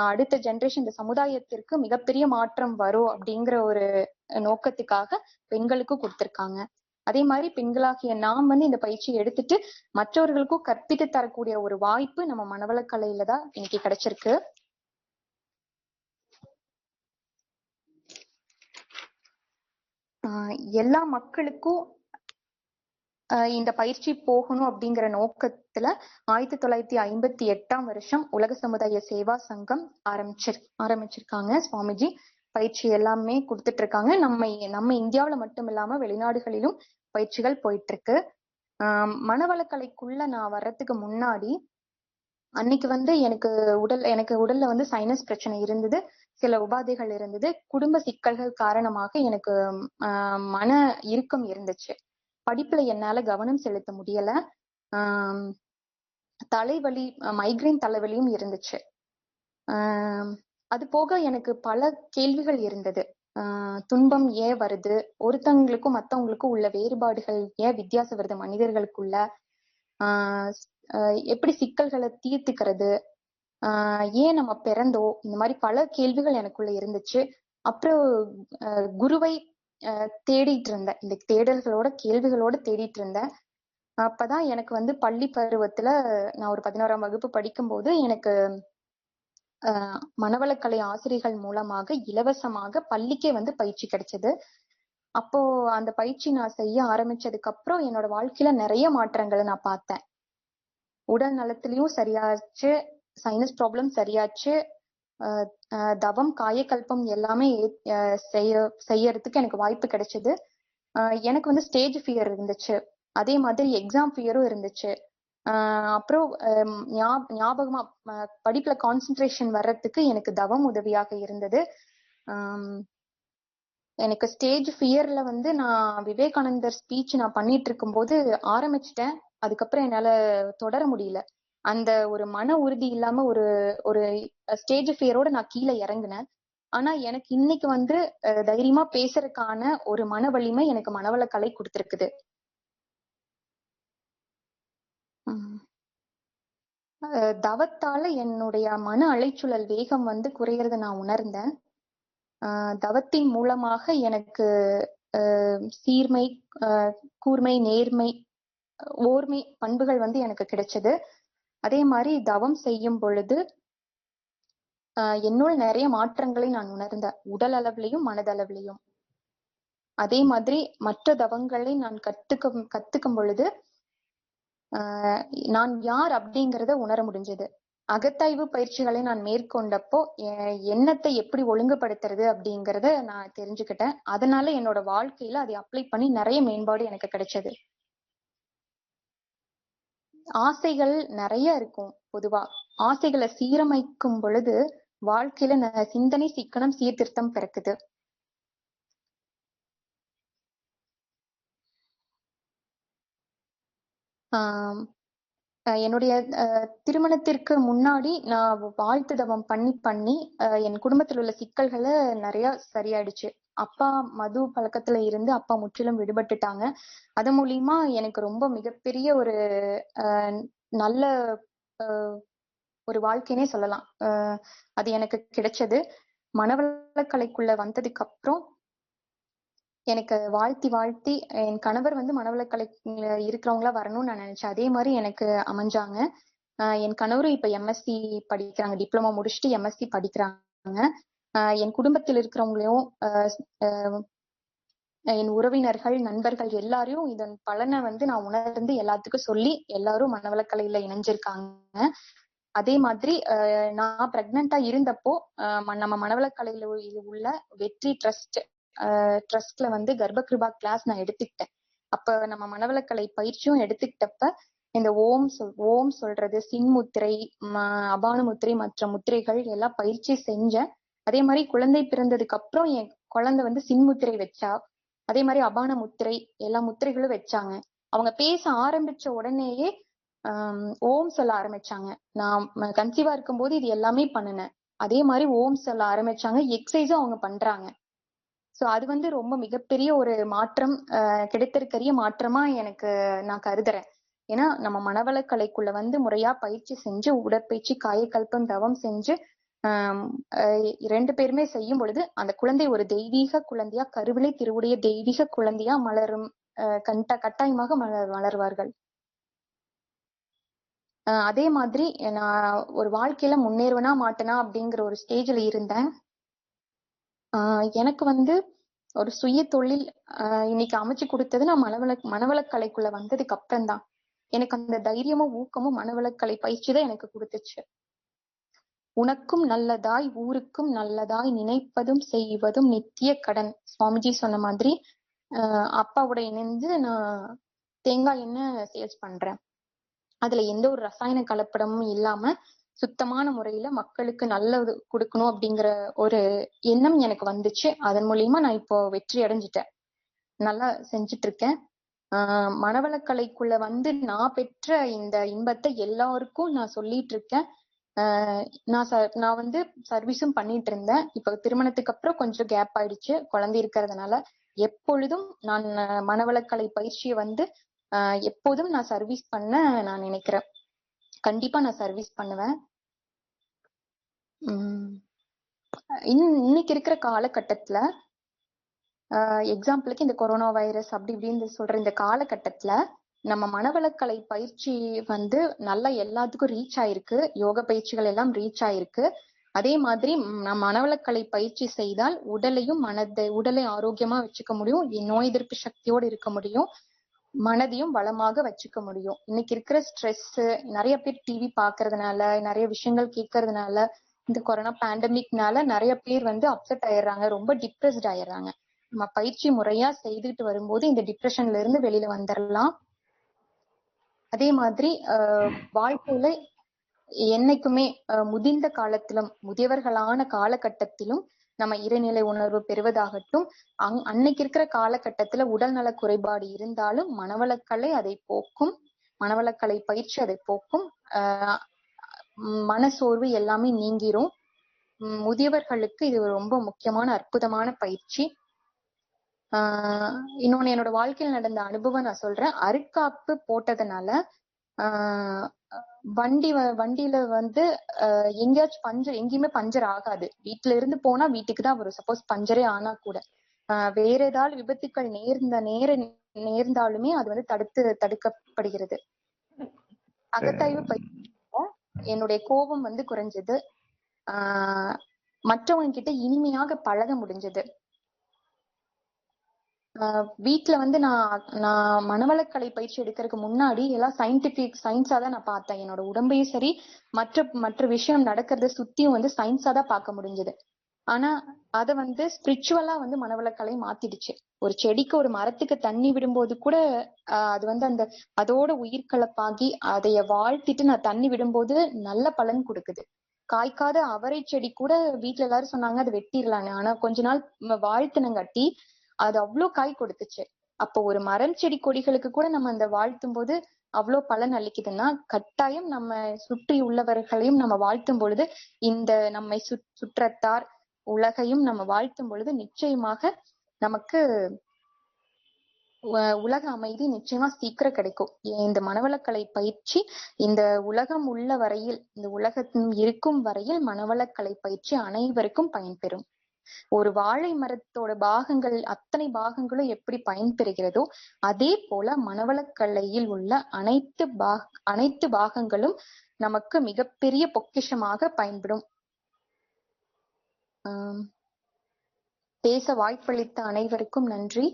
அடுத்த ஜெனரேஷன் இந்த சமுதாயத்திற்கு மிகப்பெரிய மாற்றம் வரும் அப்படிங்கிற ஒரு நோக்கத்துக்காக பெண்களுக்கும் கொடுத்திருக்காங்க. அதே மாதிரி பெண்களாகிய நாம் இந்த பயிற்சியை எடுத்துட்டு மற்றவர்களுக்கும் கற்பித்து தரக்கூடிய ஒரு வாய்ப்பு நம்ம மனவளக்கலையில தான் இன்னைக்கு கிடைச்சிருக்கு. எல்லா மக்களுக்கும் இந்த பயிற்சி போகணும் அப்படிங்கிற நோக்கத்துல 1958ஆம் வருஷம் உலக சமுதாய சேவா சங்கம் ஆரம்பிச்சிருக்காங்க. சுவாமிஜி பயிற்சி எல்லாமே கொடுத்துட்டு இருக்காங்க. நம்ம இந்தியாவில மட்டும் இல்லாம வெளிநாடுகளிலும் பயிற்சிகள் போயிட்டு இருக்கு. மனவளக்கலைக்குள்ள நான் வர்றதுக்கு முன்னாடி அன்னைக்கு எனக்கு உடல்ல சைனஸ் பிரச்சனை இருந்தது, சில உபாதைகள் இருந்தது, குடும்ப சிக்கல்கள் காரணமாக எனக்கு மன இறுக்கம் இருந்துச்சு. படிப்புல என்னால கவனம் செலுத்த முடியல. தலைவலி, மைக்ரைன் தலைவலியும் இருந்துச்சு. அது போக எனக்கு பல கேள்விகள் இருந்தது. துன்பம் ஏன் வருது, ஒருத்தவங்களுக்கும் மத்தவங்களுக்கும் உள்ள வேறுபாடுகள் ஏன் வித்தியாசம் வருது, மனிதர்களுக்குள்ள எப்படி சிக்கல்களை தீர்த்துக்கிறது, ஏன் நம்ம பிறந்தோம், இந்த மாதிரி பல கேள்விகள் எனக்குள்ள இருந்துச்சு. அப்புறம் குருவை தேடிட்டு இருந்தேன். இந்த தேடல்களோட கேள்விகளோட தேடிட்டு இருந்தேன். அப்பதான் எனக்கு வந்து பள்ளி பருவத்துல நான் ஒரு 11ஆம் வகுப்பு படிக்கும்போது எனக்கு மனவளக்கலை ஆசிரியர்கள் மூலமாக இலவசமாக பள்ளிக்கே வந்து பயிற்சி கிடைச்சது. அப்போ அந்த பயிற்சி நான் செய்ய ஆரம்பிச்சதுக்கு அப்புறம் என்னோட வாழ்க்கையில நிறைய மாற்றங்களை நான் பார்த்தேன். உடல் நலத்திலயும் சரியாச்சு, சைனஸ் ப்ராப்ளம் சரியாச்சு, தவம் காயக்கல்பம் எல்லாமே செய்யறதுக்கு எனக்கு வாய்ப்பு கிடைச்சது. எனக்கு வந்து ஸ்டேஜ் ஃபியர் இருந்துச்சு, அதே மாதிரி எக்ஸாம் ஃபியரும் இருந்துச்சு. அப்புறம் ஞாபகமா படிப்புல கான்சென்ட்ரேஷன் வர்றதுக்கு எனக்கு தவம் உதவியாக இருந்தது. எனக்கு ஸ்டேஜ் ஃபியர்ல வந்து நான் விவேகானந்தர் ஸ்பீச் நான் பண்ணிட்டு இருக்கும் போது ஆரம்பிச்சிட்டேன். அதுக்கப்புறம் என்னால தொடர முடியல. அந்த ஒரு மன உறுதி இல்லாம ஒரு ஒரு ஸ்டேஜ் ஃபியரோட நான் கீழே இறங்குனேன். ஆனா எனக்கு இன்னைக்கு வந்து தைரியமா பேசுறதுக்கான ஒரு மன வலிமை எனக்கு மனவளக்கலை கொடுத்திருக்குது. தவத்தால என்னுடைய மன அலைச்சூழல் வேகம் வந்து குறையறத நான் உணர்ந்தேன். தவத்தின் மூலமாக எனக்கு சீர்மை, கூர்மை, நேர்மை, ஓர்மை பண்புகள் வந்து எனக்கு கிடைச்சது. அதே மாதிரி தவம் செய்யும் பொழுது என்னுள் நிறைய மாற்றங்களை நான் உணர்ந்தேன், உடல் அளவிலையும் மனதளவிலையும். அதே மாதிரி மற்ற தவங்களை நான் கத்துக்கும் பொழுது நான் யார் அப்படிங்கிறத உணர முடிஞ்சது. அகத்தாய்வு பயிற்சிகளை நான் மேற்கொண்டப்போ எண்ணத்தை எப்படி ஒழுங்குபடுத்துறது அப்படிங்கறத நான் தெரிஞ்சுக்கிட்டேன். அதனால என்னோட வாழ்க்கையில அதை அப்ளை பண்ணி நிறைய மேம்பாடு எனக்கு கிடைச்சது. ஆசைகள் நிறைய இருக்கும். பொதுவா ஆசைகளை சீரமைக்கும் பொழுது வாழ்க்கையில சிந்தனை சிக்கனம் சீர்திருத்தம் பிறக்குது. என்னுடைய திருமணத்திற்கு முன்னாடி நான் வாழ்த்து தவம் பண்ணி என் குடும்பத்தில் உள்ள சிக்கல்களை நிறைய சரியாயிடுச்சு. அப்பா மது பழக்கத்துல இருந்து அப்பா முற்றிலும் விடுபட்டுட்டாங்க. அது மூலியமா எனக்கு ரொம்ப மிகப்பெரிய ஒரு நல்ல ஒரு வாழ்க்கைனே சொல்லலாம். அது எனக்கு கிடைச்சது. மனவளக்கலைக்குள்ள வந்ததுக்கு அப்புறம் எனக்கு வாழ்த்தி என் கணவர் வந்து மனவளக்கலை இருக்கிறவங்களா வரணும்னு நான் நினைச்சேன். அதே மாதிரி எனக்கு அமைஞ்சாங்க. என் கணவரும் இப்ப எம்எஸ்சி படிக்கிறாங்க, டிப்ளமோ முடிச்சுட்டு எம்எஸ்சி படிக்கிறாங்க. என் குடும்பத்தில் இருக்கிறவங்களையும் என் உறவினர்கள் நண்பர்கள் எல்லாரையும் இதன் பலனை வந்து நான் உணர்ந்து எல்லாத்துக்கும் சொல்லி எல்லாரும் மனவளக்கலையில இணைஞ்சிருக்காங்க. அதே மாதிரி நான் பிரெக்னண்டா இருந்தப்போ நம்ம மனவளக்கலையில உள்ள வெற்றி ட்ரஸ்ட்ல வந்து கர்ப்பகிருபா கிளாஸ் நான் எடுத்துக்கிட்டேன். அப்ப நம்ம மனவளக்கலை பயிற்சியும் எடுத்துக்கிட்டப்ப இந்த ஓம் சொல்றது, சின்முத்திரை, அபான முத்திரை, மற்ற முத்திரைகள் எல்லாம் பயிற்சி செஞ்சேன். அதே மாதிரி குழந்தை பிறந்ததுக்கு அப்புறம் என் குழந்தை வந்து சின்முத்திரை வச்சா, அதே மாதிரி அபான முத்திரை எல்லா முத்திரைகளும் வச்சாங்க. அவங்க பேச ஆரம்பிச்ச உடனேயே ஓம் சொல்ல ஆரம்பிச்சாங்க. நான் கன்சீவா இருக்கும்போது இது எல்லாமே பண்ணினேன். அதே மாதிரி ஓம் சொல்ல ஆரம்பிச்சாங்க. எக்ஸசைஸும் அவங்க பண்றாங்க. சோ அது வந்து ரொம்ப மிகப்பெரிய ஒரு மாற்றம், கிடைத்திருக்கிற மாற்றமா எனக்கு நான் கருதுறேன். ஏன்னா நம்ம மனவளக்கலைக்குள்ள வந்து முறையா பயிற்சி செஞ்சு உடற்பயிற்சி காயக்கல்பம் தவம் செஞ்சு 2 பேருமே செய்யும் பொழுது அந்த குழந்தை ஒரு தெய்வீக குழந்தையா, கருவிலை திருவுடைய தெய்வீக குழந்தையா மலரும், கட்டாயமாக மலர்வார்கள். அதே மாதிரி நான் ஒரு வாழ்க்கையில முன்னேறுவனா மாட்டேனா அப்படிங்கிற ஒரு ஸ்டேஜ்ல இருந்தேன். எனக்கு வந்து ஒரு சுய தொழில் இன்னைக்கு அமைச்சு கொடுத்தது நான் மனவளக்கலைக்குள்ள வந்ததுக்கு அப்புறம் தான். எனக்கு அந்த தைரியமும் ஊக்கமும் மனவளக்கலை பயிற்சி தான் எனக்கு கொடுத்துச்சு. உனக்கும் நல்லதாய் ஊருக்கும் நல்லதாய் நினைப்பதும் செய்வதும் நித்திய கடன். சுவாமிஜி சொன்ன மாதிரி அப்பாவோட இணைந்து நான் தேங்காய் எண்ணெய் சேல்ஸ் பண்றேன். அதுல எந்த ஒரு ரசாயன கலப்படமும் இல்லாம சுத்தமான முறையில மக்களுக்கு நல்லது கொடுக்கணும் அப்படிங்கிற ஒரு எண்ணம் எனக்கு வந்துச்சு. அதன் மூலியமா நான் இப்போ வெற்றி அடைஞ்சிட்டேன், நல்லா செஞ்சுட்டு இருக்கேன். மனவளக்கலைக்குள்ள வந்து நான் பெற்ற இந்த இன்பத்தை எல்லாருக்கும் நான் சொல்லிட்டு இருக்கேன். நான் வந்து சர்வீஸும் பண்ணிட்டு இருந்தேன். இப்ப திருமணத்துக்கு அப்புறம் கொஞ்சம் கேப் ஆயிடுச்சு குழந்தை இருக்கிறதுனால. எப்பொழுதும் நான் மனவளக்கலை பயிற்சியை வந்து எப்போதும் நான் சர்வீஸ் பண்ண நான் நினைக்கிறேன். கண்டிப்பா நான் சர்வீஸ் பண்ணுவேன். இன்னைக்கு இருக்கிற காலகட்டத்துல எக்ஸாம்பிளுக்கு இந்த கொரோனா வைரஸ் அப்படி இப்படின்னு சொல்ற இந்த காலகட்டத்துல நம்ம மனவளக்கலை பயிற்சி வந்து நல்லா எல்லாத்துக்கும் ரீச் ஆயிருக்கு. யோக பயிற்சிகள் எல்லாம் ரீச் ஆயிருக்கு. அதே மாதிரி நம்ம மனவளக்கலை பயிற்சி செய்தால் உடலை ஆரோக்கியமா வச்சுக்க முடியும், நோய் எதிர்ப்பு சக்தியோடு இருக்க முடியும், மனதையும் வளமாக வச்சுக்க முடியும். இன்னைக்கு இருக்கிற ஸ்ட்ரெஸ், நிறைய பேர் டிவி பாக்குறதுனால, நிறைய விஷயங்கள் கேட்கறதுனால, இந்த கொரோனா பேண்டமிக்னால நிறைய பேர் வந்து அப்செட் ஆயிடுறாங்க, ரொம்ப டிப்ரெஸ்ட் ஆயிடுறாங்க. நம்ம பயிற்சி முறையா செய்துட்டு வரும்போது இந்த டிப்ரெஷன்ல இருந்து வெளியில வந்துடலாம். அதே மாதிரி வாழ்க்கையில என்னைக்குமே முதிர்ந்த காலத்திலும் முதியவர்களான காலகட்டத்திலும் நம்ம இறைநிலை உணர்வு பெறுவதாகட்டும், அன்னைக்கு இருக்கிற காலகட்டத்துல உடல்நல குறைபாடு இருந்தாலும் மனவளக்கலை அதை போக்கும், மனவளக்கலை பயிற்சி அதை போக்கும். மனசோர்வு எல்லாமே நீங்கிரும். முதியவர்களுக்கு இது ரொம்ப முக்கியமான அற்புதமான பயிற்சி. இன்னொன்னு என்னோட வாழ்க்கையில் நடந்த அனுபவம் நான் சொல்றேன். அருட்காப்பு போட்டதுனால வண்டியில வந்து எங்கேயாச்சும் எங்கேயுமே பஞ்சர் ஆகாது. வீட்டுல இருந்து போனா வீட்டுக்கு தான் வரும். சப்போஸ் பஞ்சரே ஆனா கூட வேற ஏதாவது விபத்துக்கள் நேர்ந்தாலுமே அது வந்து தடுக்கப்படுகிறது. அகத்தாய்வு பயிற்சி என்னுடைய கோபம் வந்து குறைஞ்சது. மற்றவங்க கிட்ட இனிமையாக பழக முடிஞ்சது. வீட்டுல வந்து நான் மனவளக்கலை பயிற்சி எடுக்கிறதுக்கு முன்னாடி எல்லாம் சயின்ஸா தான் நான் பார்த்தேன். என்னோட உடம்பையும் சரி மற்ற விஷயம் நடக்கிறத சுத்தியும் வந்து சயின்ஸா தான் பார்க்க முடிஞ்சது. ஆனா அத வந்து ஸ்பிரிச்சுவலா வந்து மனவளக்கலை மாத்திடுச்சு. ஒரு செடிக்கு ஒரு மரத்துக்கு தண்ணி விடும்போது கூட அது வந்து அதோட உயிர் கலப்பாகி அதைய வாழ்த்திட்டு நான் தண்ணி விடும்போது நல்ல பலன் கொடுக்குது. காய்க்காத அவரை செடி கூட வீட்டுல எல்லாரும் சொன்னாங்க அது வெட்டிடலான்னு. ஆனா கொஞ்ச நாள் வாழ்த்தினங்காட்டி அது அவ்வளவு காய் கொடுத்துச்சு. அப்போ ஒரு மரம் செடி கொடிகளுக்கு கூட நம்ம அந்த வாழ்த்தும் போது அவ்வளவு பலன் அளிக்குதுன்னா, கட்டாயம் நம்ம சுற்றி உள்ளவர்களையும் நம்ம வாழ்த்தும் பொழுது, இந்த நம்மை சுற்றத்தார் உலகையும் நம்ம வாழ்த்தும் பொழுது நிச்சயமாக நமக்கு உலக அமைதி நிச்சயமா சீக்கிரம் கிடைக்கும். இந்த மனவளக்கலை பயிற்சி இந்த உலகம் உள்ள வரையில், இந்த உலகத்தின் இருக்கும் வரையில் மனவளக்கலை பயிற்சி அனைவருக்கும் பயன்பெறும். ஒரு வாழை மரத்தோட பாகங்கள் அத்தனை பாகங்களும் எப்படி பயன்பெறுகிறதோ அதே போல மனவளக்கலையில் உள்ள அனைத்து பாகங்களும் நமக்கு மிகப்பெரிய பொக்கிஷமாக பயன்படும். பேச வாய்ப்பளித்த அனைவருக்கும் நன்றி.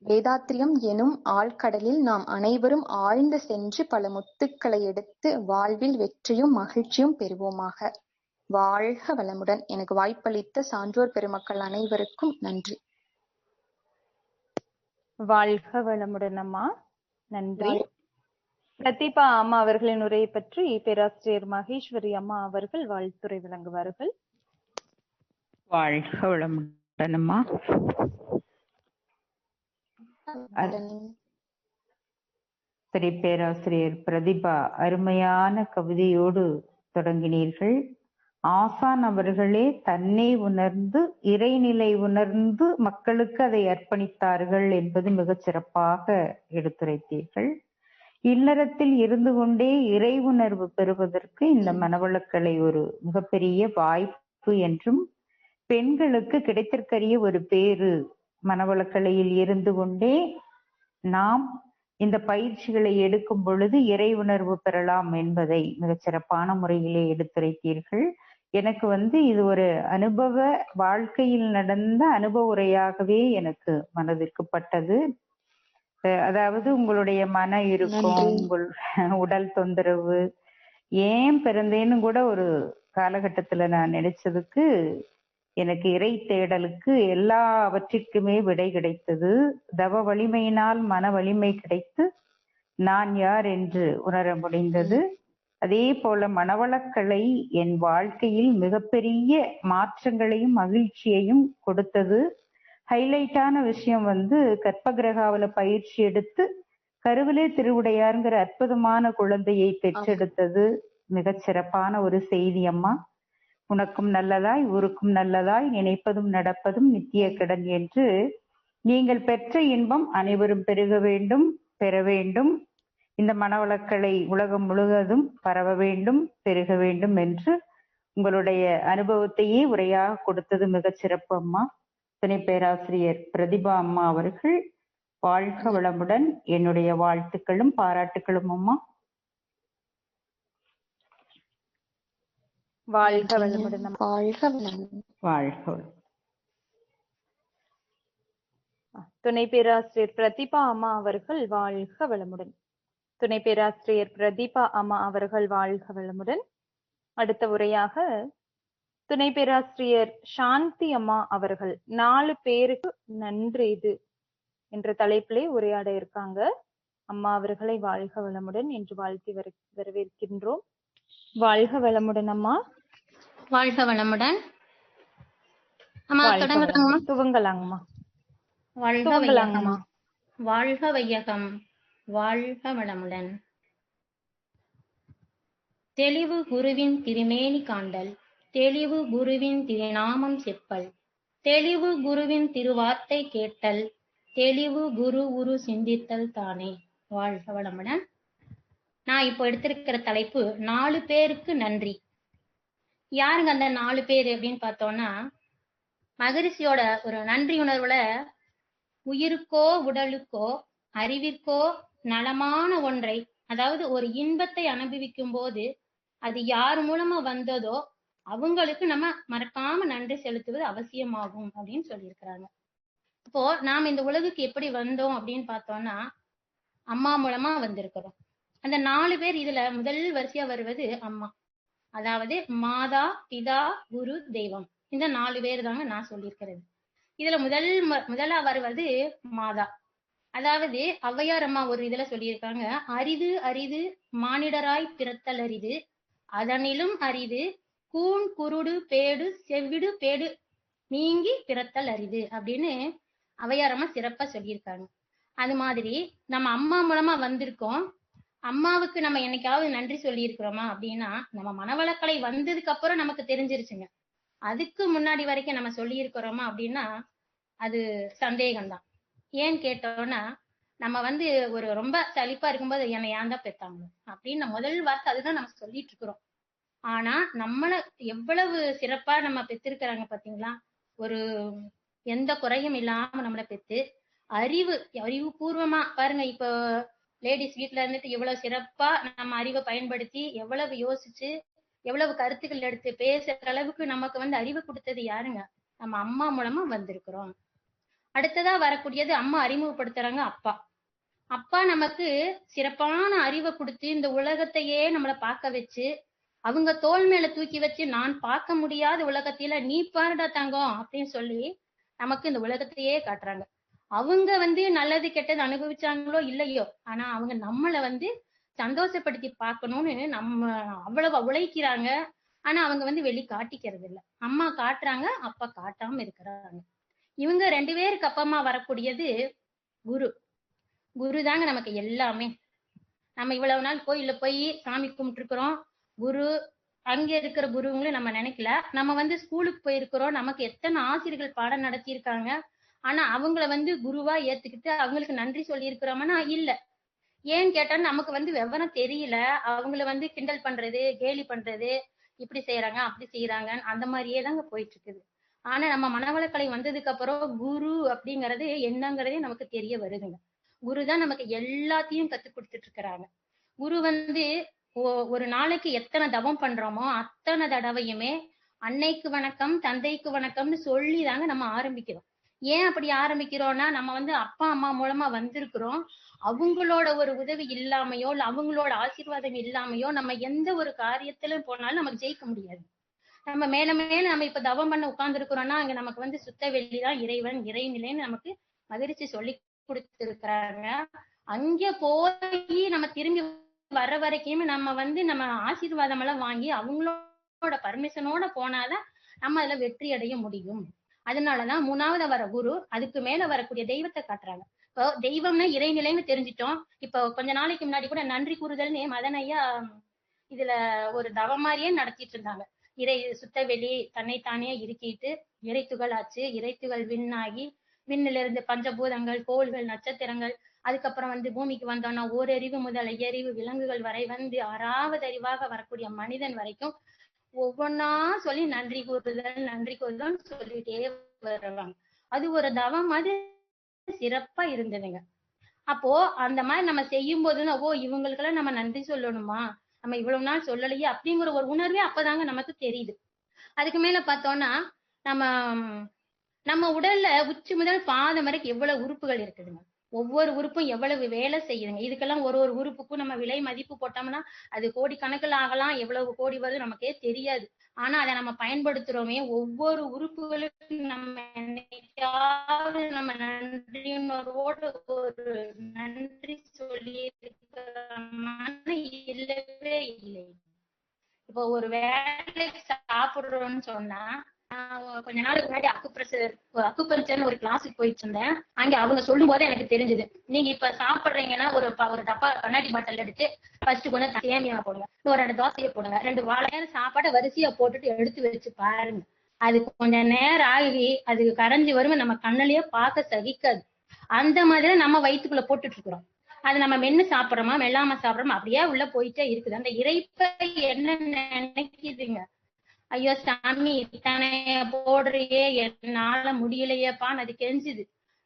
வேதாத்திரியம் எனும் ஆழ்கடலில் நாம் அனைவரும் ஆழ்ந்து சென்று பல முத்துக்களை எடுத்து வாழ்வில் வெற்றியும் மகிழ்ச்சியும் பெறுவோமாக. வாழ்க வளமுடன். எனக்கு வாய்ப்பளித்த சான்றோர் பெருமக்கள் அனைவருக்கும் நன்றி. வாழ்க வளமுடன் அம்மா. நன்றி. பிரதீபா அம்மா அவர்களின் உரையை பற்றி பேராசிரியர் மகேஸ்வரி அம்மா அவர்கள் வாழ்த்துரை வழங்குவார்கள். வாழ்க வளமுடன் அம்மா. சரி, பேராசிரியர் பிரதீபா அருமையான கவிதையோடு தொடங்கினீர்கள். ஆசான் அவர்களே தன்னை உணர்ந்து இறைநிலை உணர்ந்து மக்களுக்கு அதை அர்ப்பணித்தார்கள் என்பது மிகச் சிறப்பாக எடுத்துரைத்தீர்கள். இல்லறத்தில் இருந்து கொண்டே இறை உணர்வு பெறுவதற்கு இந்த மனவளக்கலை ஒரு மிகப்பெரிய வாய்ப்பு என்றும், பெண்களுக்கு கிடைத்திருக்கிற ஒரு பேரு, மனவளக்கலையில் இருந்து கொண்டே நாம் இந்த பயிற்சிகளை எடுக்கும் பொழுது இறை உணர்வு பெறலாம் என்பதை மிகச் சிறப்பான முறையிலே எடுத்துரைத்தீர்கள். எனக்கு இது ஒரு அனுபவ வாழ்க்கையில் நடந்த அனுபவ உரையாகவே எனக்கு மனதிற்கு பட்டது. அதாவது உங்களுடைய மன இறுக்கம், உங்கள் உடல் தொந்தரவு, ஏன் பிறந்தேன்னு கூட ஒரு காலகட்டத்துல நான் நினைச்சதுக்கு எனக்கு இறை தேடலுக்கு எல்லாவற்றிற்குமே விடை கிடைத்தது. தவ வலிமையினால் மன வலிமை கிடைத்து நான் யார் என்று உணர முடிந்தது. அதே போல மனவளக்கலை என் வாழ்க்கையில் மிகப்பெரிய மாற்றங்களையும் மகிழ்ச்சியையும் கொடுத்தது. ஹைலைட்டான விஷயம் கற்பகிரகாவில பயிற்சி எடுத்து கருவிலே திருவுடையாருங்கிற அற்புதமான குழந்தையை பெற்றெடுத்தது மிகச் சிறப்பான ஒரு செய்தி அம்மா. உனக்கும் நல்லதாய் ஊருக்கும் நல்லதாய் நினைப்பதும் நடப்பதும் நித்திய கடன் என்று நீங்கள் பெற்ற இன்பம் அனைவரும் பெருக வேண்டும், பெற வேண்டும். இந்த மனவளக்கலை உலகம் முழுவதும் பரவ வேண்டும், பெருக வேண்டும் என்று உங்களுடைய அனுபவத்தையே உரையாக கொடுத்தது மிகச் சிறப்பு அம்மா. துணை பேராசிரியர் பிரதிபா அம்மா அவர்கள் வாழ்க வளமுடன். என்னுடைய வாழ்த்துக்களும் பாராட்டுக்களும் அம்மா. வாழ்க வளமுடன். வாழ்க வளமுடன். வாழ்க வளமுடன். துணை பேராசிரியர் பிரதிபா அம்மா அவர்கள் வாழ்க வளமுடன். துணை பேராசிரியர் பிரதிபா அம்மா அவர்கள் வாழ்க வளமுடன். அடுத்த உரையாக துணை பேராசிரியர் சாந்தி அம்மா அவர்கள் 4 பேருக்கு நன்றி இது என்ற தலைப்பிலே உரையாட இருக்காங்க. அம்மா அவர்களை வாழ்க வளமுடன் என்று வாழ்த்தி வரவேற்கின்றோம். வாழ்க வளமுடன் அம்மா. வாழ்க வளமுடன் அம்மா. துவங்கலாங்கம்மா. வாழ்க வையகம், வாழ்க வையகம், வாழ்க வளமுடன். தெளிவு குருவின் திருமேனி காண்டல், தெளிவு குருவின் திருநாமம் செப்பல், தெளிவு குருவின் திருவார்த்தை கேட்டல், தெளிவு குரு உரு சிந்தித்தல் தானே. வாழ்க வளமுடன். நான் இப்போ எடுத்திருக்கிற தலைப்பு 4 பேருக்கு நன்றி. யாருங்க அந்த 4 பேர் அப்படின்னு பார்த்தோம்னா, மகரிஷியோட ஒரு நன்றி உணர்வுல உயிருக்கோ உடலுக்கோ அறிவிற்கோ நலமான ஒன்றை, அதாவது ஒரு இன்பத்தை அனுபவிக்கும் போது அது யார் மூலமா வந்ததோ அவங்களுக்கு நம்ம மறக்காம நன்றி செலுத்துவது அவசியமாகும் அப்படின்னு சொல்லியிருக்கிறாங்க. இப்போ நாம் இந்த உலகுக்கு எப்படி வந்தோம் அப்படின்னு பார்த்தோம்னா, அம்மா மூலமா வந்திருக்கிறோம். அந்த 4 பேர் இதுல முதல் வரிசையா வருவது அம்மா. அதாவது மாதா, பிதா, குரு, தெய்வம். இந்த 4 பேர் தாங்க நான் சொல்லியிருக்கிறது. இதுல முதலா வருவது மாதா. அதாவது ஔவையார் அம்மா ஒரு இதுல சொல்லியிருக்காங்க, அரிது அரிது மானிடராய் பிறத்தல் அரிது, அதனிலும் அரிது கூன் குருடு பேடு செவ்விடு பேடு நீங்கி பிறத்தல் அரிது அப்படின்னு ஔவையார் அம்மா சிறப்பா சொல்லியிருக்காங்க. அது மாதிரி நம்ம அம்மா மூலமா வந்திருக்கோம். அம்மாவுக்கு நம்ம என்னைக்காவது நன்றி சொல்லி இருக்கிறோமா அப்படின்னா, நம்ம மனவளக்கலை வந்ததுக்கு அப்புறம் நமக்கு தெரிஞ்சிருச்சுங்க. அதுக்கு முன்னாடி வரைக்கும் நம்ம சொல்லி இருக்கிறோமா அப்படின்னா அது சந்தேகம்தான். ஏன்னு கேட்டோம்னா, நம்ம ஒரு ரொம்ப சலிப்பா இருக்கும்போது என்னை ஏன் தான் பெத்தாங்க அப்படின்னு முதல் வார்த்தை அதுதான் நம்ம சொல்லிட்டு இருக்கிறோம். ஆனா நம்மள எவ்வளவு சிறப்பா நம்ம பெற்றிருக்கிறாங்க பாத்தீங்களா. ஒரு எந்த குறையும் இல்லாம நம்மளை பெத்து அறிவுபூர்வமா பாருங்க. இப்போ லேடிஸ் வீட்டுல இருந்துட்டு எவ்வளவு சிறப்பா நம்ம அறிவை பயன்படுத்தி எவ்வளவு யோசிச்சு எவ்வளவு கருத்துக்கள் எடுத்து பேசுற அளவுக்கு நமக்கு அறிவு கொடுத்தது யாருங்க? நம்ம அம்மா மூலமா வந்திருக்கிறோம். அடுத்ததா வரக்கூடியது அம்மா அறிமுகப்படுத்துறாங்க அப்பா. அப்பா நமக்கு சிறப்பான அறிவை கொடுத்து இந்த உலகத்தையே நம்மளை பார்க்க வச்சு, அவங்க தோல் மேல தூக்கி வச்சு, நான் பார்க்க முடியாத உலகத்தில நீ பாருடா தங்கம் அப்படின்னு சொல்லி நமக்கு இந்த உலகத்தையே காட்டுறாங்க. அவங்க நல்லது கெட்டது அனுபவிச்சாங்களோ இல்லையோ, ஆனா அவங்க நம்மளை சந்தோஷப்படுத்தி பார்க்கணும்னு நம்ம அவ்வளவு உழைக்கிறாங்க. ஆனா அவங்க வெளி காட்டிக்கிறது இல்லை. அம்மா காட்டுறாங்க, அப்பா காட்டாம இருக்கிறாங்க. இவங்க 2 பேருக்கு அப்பமா வரக்கூடியது குரு. குரு தாங்க நமக்கு எல்லாமே. நம்ம இவ்வளவு நாள் கோயில்ல போய் சாமி கும்பிட்டு இருக்கிறோம். குரு அங்க இருக்கிற குருவங்களும் நம்ம நினைக்கல. நம்ம ஸ்கூலுக்கு போயிருக்கிறோம். நமக்கு எத்தனை ஆசிரியர்கள் பாடம் நடத்தியிருக்காங்க. ஆனா அவங்கள குருவா ஏத்துக்கிட்டு அவங்களுக்கு நன்றி சொல்லி இருக்கிறோம்னா இல்ல. ஏன்னு கேட்டா நமக்கு விவரம் தெரியல. அவங்கள கிண்டல் பண்றது, கேலி பண்றது, இப்படி செய்யறாங்க அப்படி செய்யறாங்க அந்த மாதிரியே தாங்க போயிட்டு இருக்குது. ஆனா நம்ம மனவளக்கலை வந்ததுக்கு அப்புறம் குரு அப்படிங்கறது என்னங்கிறதே நமக்கு தெரிய வருதுங்க. குருதான் நமக்கு எல்லாத்தையும் கத்து கொடுத்துட்டு இருக்கிறாங்க. குரு ஒரு நாளைக்கு எத்தனை தவம் பண்றோமோ அத்தனை தடவையுமே அன்னைக்கு வணக்கம் தந்தைக்கு வணக்கம்னு சொல்லி தாங்க நம்ம ஆரம்பிக்கிறோம். ஏன் அப்படி ஆரம்பிக்கிறோம்னா, நம்ம அப்பா அம்மா மூலமா வந்திருக்கிறோம். அவங்களோட ஒரு உதவி இல்லாமையோ இல்ல அவங்களோட ஆசீர்வாதம் இல்லாமையோ நம்ம எந்த ஒரு காரியத்திலும் போனாலும் நமக்கு ஜெயிக்க முடியாது. நம்ம மேல மேல நம்ம இப்ப தவம் பண்ண உட்கார்ந்து இருக்கிறோம்னா அங்க நமக்கு சுத்த வெளிதான் இறைவன் இறைநிலைன்னு நமக்கு மகிழ்ச்சி சொல்லி கொடுத்திருக்கிறாங்க. அங்க போய் நம்ம திரும்பி வர்ற வரைக்கும் நம்ம நம்ம ஆசீர்வாதம் எல்லாம் வாங்கி அவங்களோட பர்மிஷனோட போனாதான் நம்ம அதுல வெற்றி அடைய முடியும். அதனாலதான் 3வது வர குரு, அதுக்கு மேல வரக்கூடிய தெய்வத்தை காட்டுறாங்க. இப்போ தெய்வம்னா இறைநிலைன்னு தெரிஞ்சிட்டோம். இப்போ கொஞ்ச நாளைக்கு முன்னாடி கூட நன்றி கூறுதல்னு மதன் ஐயா இதுல ஒரு தவம் மாதிரியே நடத்திட்டு இருந்தாங்க. இறை சுத்தவெளி தன்னைத்தானே இருக்கிட்டு இறைத்துகள் ஆச்சு. இறைத்துகள் விண்ணாகி விண்ணிலிருந்து பஞ்சபூதங்கள், கோள்கள், நட்சத்திரங்கள், அதுக்கப்புறம் பூமிக்கு வந்தோம்னா ஓரறிவு முதல் ஐயறிவு விலங்குகள் வரை 6வது அறிவாக வரக்கூடிய மனிதன் வரைக்கும் ஒவ்வொன்னா சொல்லி நன்றி கூறுதல் சொல்லிட்டே வருவாங்க. அது ஒரு தவம் மாதிரி சிறப்பா இருந்ததுங்க. அப்போ அந்த மாதிரி நம்ம செய்யும் போதுதான், ஓ இவங்களுக்கெல்லாம் நம்ம நன்றி சொல்லணுமா, நம்ம இவ்வளவு நாள் சொல்லலையே அப்படிங்கிற ஒரு உணர்வே அப்பதாங்க நமக்கு தெரியுது. அதுக்கு மேல பார்த்தோம்னா, நம்ம நம்ம உடல்ல உச்சி முதல் பாதம் வரைக்கும் எவ்வளவு உறுப்புகள் இருக்குதுங்க. ஒவ்வொரு உறுப்பும் எவ்வளவு வேலை செய்யுதுங்க. இதுக்கெல்லாம் ஒரு ஒரு உறுப்புக்கும் நம்ம விலை மதிப்பு போட்டோம்னா அது கோடிக்கணக்கில் ஆகலாம், எவ்வளவு கோடி வருது நமக்கே தெரியாது. ஆனா அதை நம்ம பயன்படுத்துறோமே, ஒவ்வொரு உறுப்புகளுக்கும் நம்ம என்னைக்காவது நம்ம நன்றியுணர்வோடு ஒரு நன்றி சொல்லி இல்லவே இல்லை. இப்போ ஒரு வேலைக்கு சாப்பிடுறோம்னு சொன்னா, கொஞ்ச நாளுக்கு முன்னாடி அக்குப்ரெஷர்னு ஒரு கிளாஸுக்கு போயிட்டு இருந்தேன். அங்க அவங்க சொல்லும் போது எனக்கு தெரிஞ்சது, நீங்க இப்ப சாப்பிடுறீங்கன்னா ஒரு டப்பா கண்ணாடி பாட்டில் எடுத்து ஃபர்ஸ்ட் கொஞ்சம் சேமியா போடுங்க, ஒரு 2 தோசையை போடுங்க, 2 வாழை சாப்பாடை வரிசையா போட்டுட்டு எடுத்து வச்சு பாருங்க. அது கொஞ்ச நேரம் ஆகி அது கரைஞ்சி வரும், நம்ம கண்ணிலேயே பார்க்க சகிக்காது. அந்த மாதிரி நம்ம வயிற்றுக்குள்ள போட்டுட்டு இருக்கிறோம். அது நம்ம மென்னு சாப்பிடுறோமா மெல்லாம சாப்பிடுறோமா அப்படியே உள்ள போயிட்டே இருக்குது. அந்த இறைப்பை என்ன நினைக்குதுங்க, ஐயோ சாமி இத்தனை போடுறியே என்னால முடியலையேப்பான்னு அது கெஞ்சுது.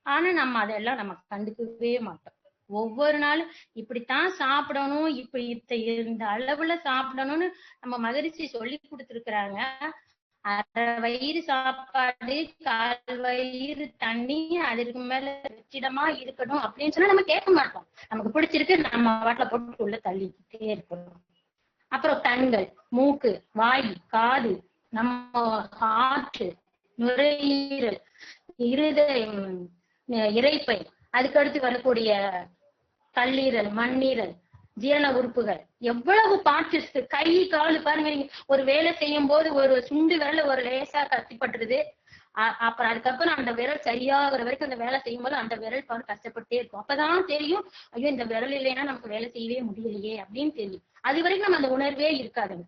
ஆனா நம்ம அதெல்லாம் நம்ம கண்டுக்கவே மாட்டோம். ஒவ்வொரு நாளும் இப்படித்தான் சாப்பிடணும், இப்படி இந்த அளவுல சாப்பிடணும்னு நம்ம மகரிஷி சொல்லி கொடுத்துருக்குறாங்க. அரை வயிறு சாப்பாடு, 1/4 வயிறு தண்ணி, அதற்கு மேல வெற்றிடமா இருக்கணும் அப்படின்னு சொன்னா நம்ம கேட்க மாட்டோம். நமக்கு பிடிச்சிருக்கு நம்ம வாட்டில போட்டு உள்ள தள்ளிக்கிட்டே இருக்கணும். அப்புறம் கண்கள், மூக்கு, வாய், காது, நம்ம ஆற்று, நுரையீரல், இருதயம், இரைப்பை, அதுக்கடுத்து வரக்கூடிய கல்லீரல், மண்ணீரல், ஜீரண உறுப்புகள், எவ்வளவு பார்ட்ஸ், கை காலு பாருங்க. நீங்க ஒரு வேலை செய்யும் போது ஒரு சுண்டு விரல ஒரு லேசா கத்திப்பட்டுருது, அப்புறம் அதுக்கப்புறம் அந்த விரல் சரியாகிற வரைக்கும் அந்த வேலை செய்யும் போது அந்த விரல் பாரு கஷ்டப்பட்டே இருக்கும். அப்பதான் தெரியும், ஐயோ இந்த விரல் இல்லைன்னா நமக்கு வேலை செய்யவே முடியலையே அப்படின்னு தெரியும். அது வரைக்கும் நம்ம அந்த உணர்வே இருக்காதுங்க.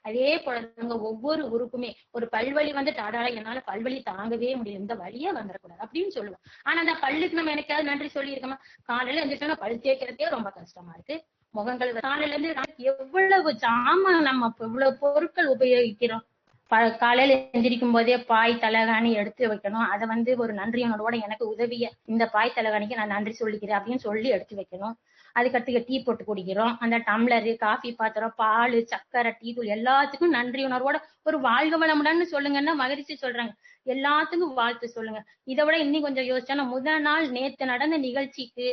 அதே போலங்க ஒவ்வொரு உறுப்புமே, ஒரு பல்வலி வந்து டாடா என்னால பல்வலி தாங்கவே முடியும், இந்த வழியே வந்துடக்கூடாது அப்படின்னு சொல்லுவோம். ஆனா அந்த பல்லுக்கு நம்ம எனக்காவது நன்றி சொல்லி இருக்கோமா? காலையில எந்திரிச்சோன்னா பல் தேய்க்கிறதே ரொம்ப கஷ்டமா இருக்கு. முகங்கள் காலையில இருந்து எவ்வளவு சாமான் நம்ம இவ்வளவு பொருட்கள் உபயோகிக்கிறோம். காலையில எந்திரிக்கும் போதே பாய் தலகாணி எடுத்து வைக்கணும். அதை வந்து ஒரு நன்றியுணர்வோட எனக்கு உதவிய இந்த பாய் தலகாணிக்கு நான் நன்றி சொல்லிக்கிறேன் அப்படின்னு சொல்லி எடுத்து வைக்கணும். அதுக்கடுத்து டீ போட்டு குடிக்கிறோம். அந்த டம்ளரு, காஃபி பாத்திரம், பால், சக்கரை, டீ தூள் எல்லாத்துக்கும் நன்றி உணர்வோட ஒரு வாழ்க வளமுடன்னு சொல்லுங்கன்னா மகிழ்ச்சி சொல்றாங்க. எல்லாத்துக்கும் வாழ்த்து சொல்லுங்க. இதை விட இன்னும் கொஞ்சம் யோசிச்சோன்னா, முதல் நாள் நேத்து நடந்த நிகழ்ச்சிக்கு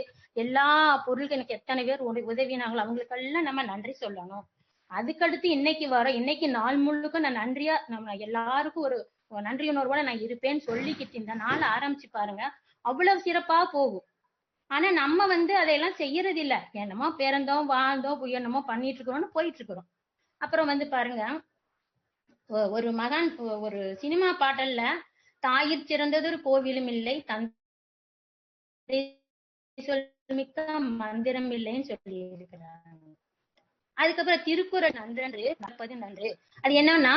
எல்லா பொருளுக்கும் எனக்கு எத்தனை பேர் உதவினாங்களோ அவங்களுக்கெல்லாம் நம்ம நன்றி சொல்லணும். அதுக்கடுத்து இன்னைக்கு நாள் முழுக்க நான் நன்றியா நம்ம எல்லாருக்கும் ஒரு நன்றி உணர்வோட நான் இருப்பேன்னு சொல்லிக்கிட்டு இந்த நாள் ஆரம்பிச்சு பாருங்க, அவ்வளவு சிறப்பா போகும். ஆனா நம்ம வந்து அதையெல்லாம் செய்யறது இல்ல. என்னமோ பிறந்தோம் வாழ்ந்தோம் என்னமோ பண்ணிட்டு இருக்கிறோம்னு போயிட்டு இருக்கிறோம். அப்புறம் வந்து பாருங்க, ஒரு மகான் ஒரு சினிமா பாடல்ல தாயிற் சிறந்ததொரு கோவிலும் இல்லை, தந்தை மிக்க மந்திரம் இல்லைன்னு சொல்லி இருக்கிறாங்க. அதுக்கப்புறம் திருக்குறள் நன்றன்று நடப்பது நன்று. அது என்னன்னா,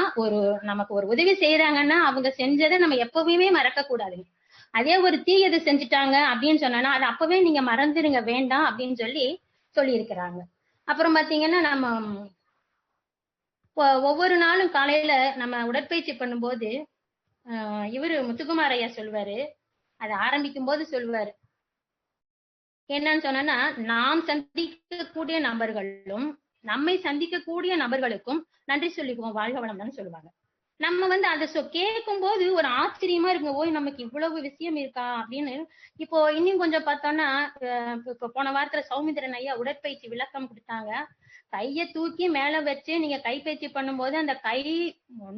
நமக்கு ஒரு உதவி செய்யறாங்கன்னா அவங்க செஞ்சதை நம்ம எப்பவுமே மறக்க கூடாதுங்க. அதே ஒரு தீயது செஞ்சுட்டாங்க அப்படின்னு சொன்னா அது அப்பவே நீங்க மறந்துடுங்க, வேண்டாம் அப்படின்னு சொல்லி இருக்கிறாங்க. அப்புறம் பாத்தீங்கன்னா, நம்ம ஒவ்வொரு நாளும் காலையில நம்ம உடற்பயிற்சி பண்ணும்போது இவரு முத்துக்குமார் ஐயா சொல்லுவாரு, அதை ஆரம்பிக்கும் போது சொல்லுவாரு என்னன்னு சொன்னா, நாம் சந்திக்கக்கூடிய நபர்களும் நம்மை சந்திக்கக்கூடிய நபர்களுக்கும் நன்றி சொல்லிக்குவோம், வாழ்க வளம்னு சொல்லுவாங்க. நம்ம வந்து அதை கேட்கும் போது ஒரு ஆச்சரியமா இருக்குங்க, ஓய் நமக்கு இவ்வளவு விஷயம் இருக்கா அப்படின்னு. இப்போ இன்னும் கொஞ்சம் பார்த்தோம்னா, இப்போ போன வாரத்துல சௌமிந்திரன் ஐயா உடற்பயிற்சி விளக்கம் கொடுத்தாங்க. கையை தூக்கி மேல வச்சு நீங்க கைப்பயிற்சி பண்ணும்போது அந்த கை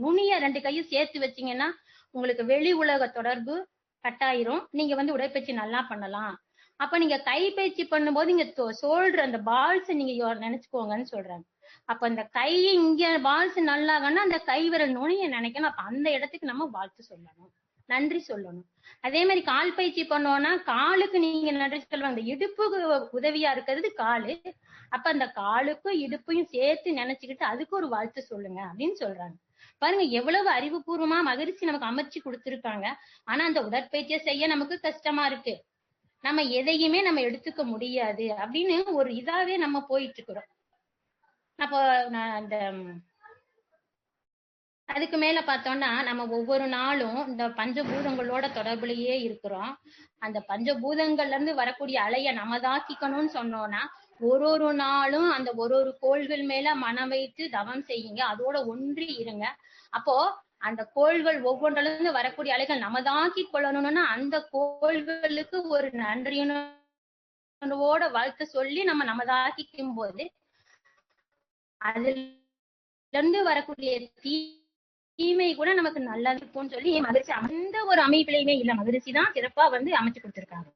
நுனிய 2 கையும் சேர்த்து வச்சீங்கன்னா உங்களுக்கு வெளி உலக தொடர்பு கட்டாயிரும், நீங்க வந்து உடற்பயிற்சி நல்லா பண்ணலாம். அப்ப நீங்க கைப்பயிற்சி பண்ணும்போது நீங்க ஷோல்டர் அந்த பால்ஸ் நீங்க நினைச்சுக்கோங்கன்னு சொல்றாங்க. அப்ப அந்த கை இங்க பால்ஸ் நல்லாகன்னா அந்த கை விரல் நுனிய நினைக்கணும். அப்ப அந்த இடத்துக்கு நம்ம வாழ்த்து சொல்லணும், நன்றி சொல்லணும். அதே மாதிரி கால் பயிற்சி பண்ணோம்னா காலுக்கு நீங்க நன்றி சொல்லுவாங்க. அந்த இடுப்புக்கு உதவியா இருக்கிறது காலு. அப்ப அந்த காலுக்கும் இடுப்பையும் சேர்த்து நினைச்சுக்கிட்டு அதுக்கு ஒரு வாழ்த்து சொல்லுங்க அப்படின்னு சொல்றாங்க. பாருங்க எவ்வளவு அறிவுபூர்வமா மகிழ்ச்சி நமக்கு அமைச்சு கொடுத்துருக்காங்க. ஆனா அந்த உடற்பயிற்சியை செய்ய நமக்கு கஷ்டமா இருக்கு, நம்ம எதையுமே நம்ம எடுத்துக்க முடியாது அப்படின்னு ஒரு இதாவே நம்ம போயிட்டு இருக்கிறோம். அப்போ நான் அந்த அதுக்கு மேல பார்த்தோம்னா நம்ம ஒவ்வொரு நாளும் இந்த பஞ்சபூதங்களோட தொடர்புலயே இருக்கிறோம். அந்த பஞ்சபூதங்கள்ல இருந்து வரக்கூடிய அலைய நம்ம தாக்கிக்கணும்னு சொன்னோம்னா ஒரு நாளும் அந்த ஒரு கோள்கள் மேல மனம் வைத்து தவம் செய்யுங்க, அதோட ஒன்றி இருங்க. அப்போ அந்த கோள்கள் ஒவ்வொன்றுல இருந்து வரக்கூடிய அலைகள் நம்ம தாக்கி கொள்ளணும்னா அந்த கோள்களுக்கு ஒரு நன்றியோட வாழ்த்து சொல்லி நம்ம தாக்கிக்கும் போது அதுல இருந்து வரக்கூடிய தீமை கூட நமக்கு நல்லா இருக்கும்னு சொல்லி மகிழ்ச்சி அந்த ஒரு அமைப்பிலையுமே இல்ல, மகிழ்ச்சி தான் சிறப்பா அமைச்சு கொடுத்திருக்காங்க.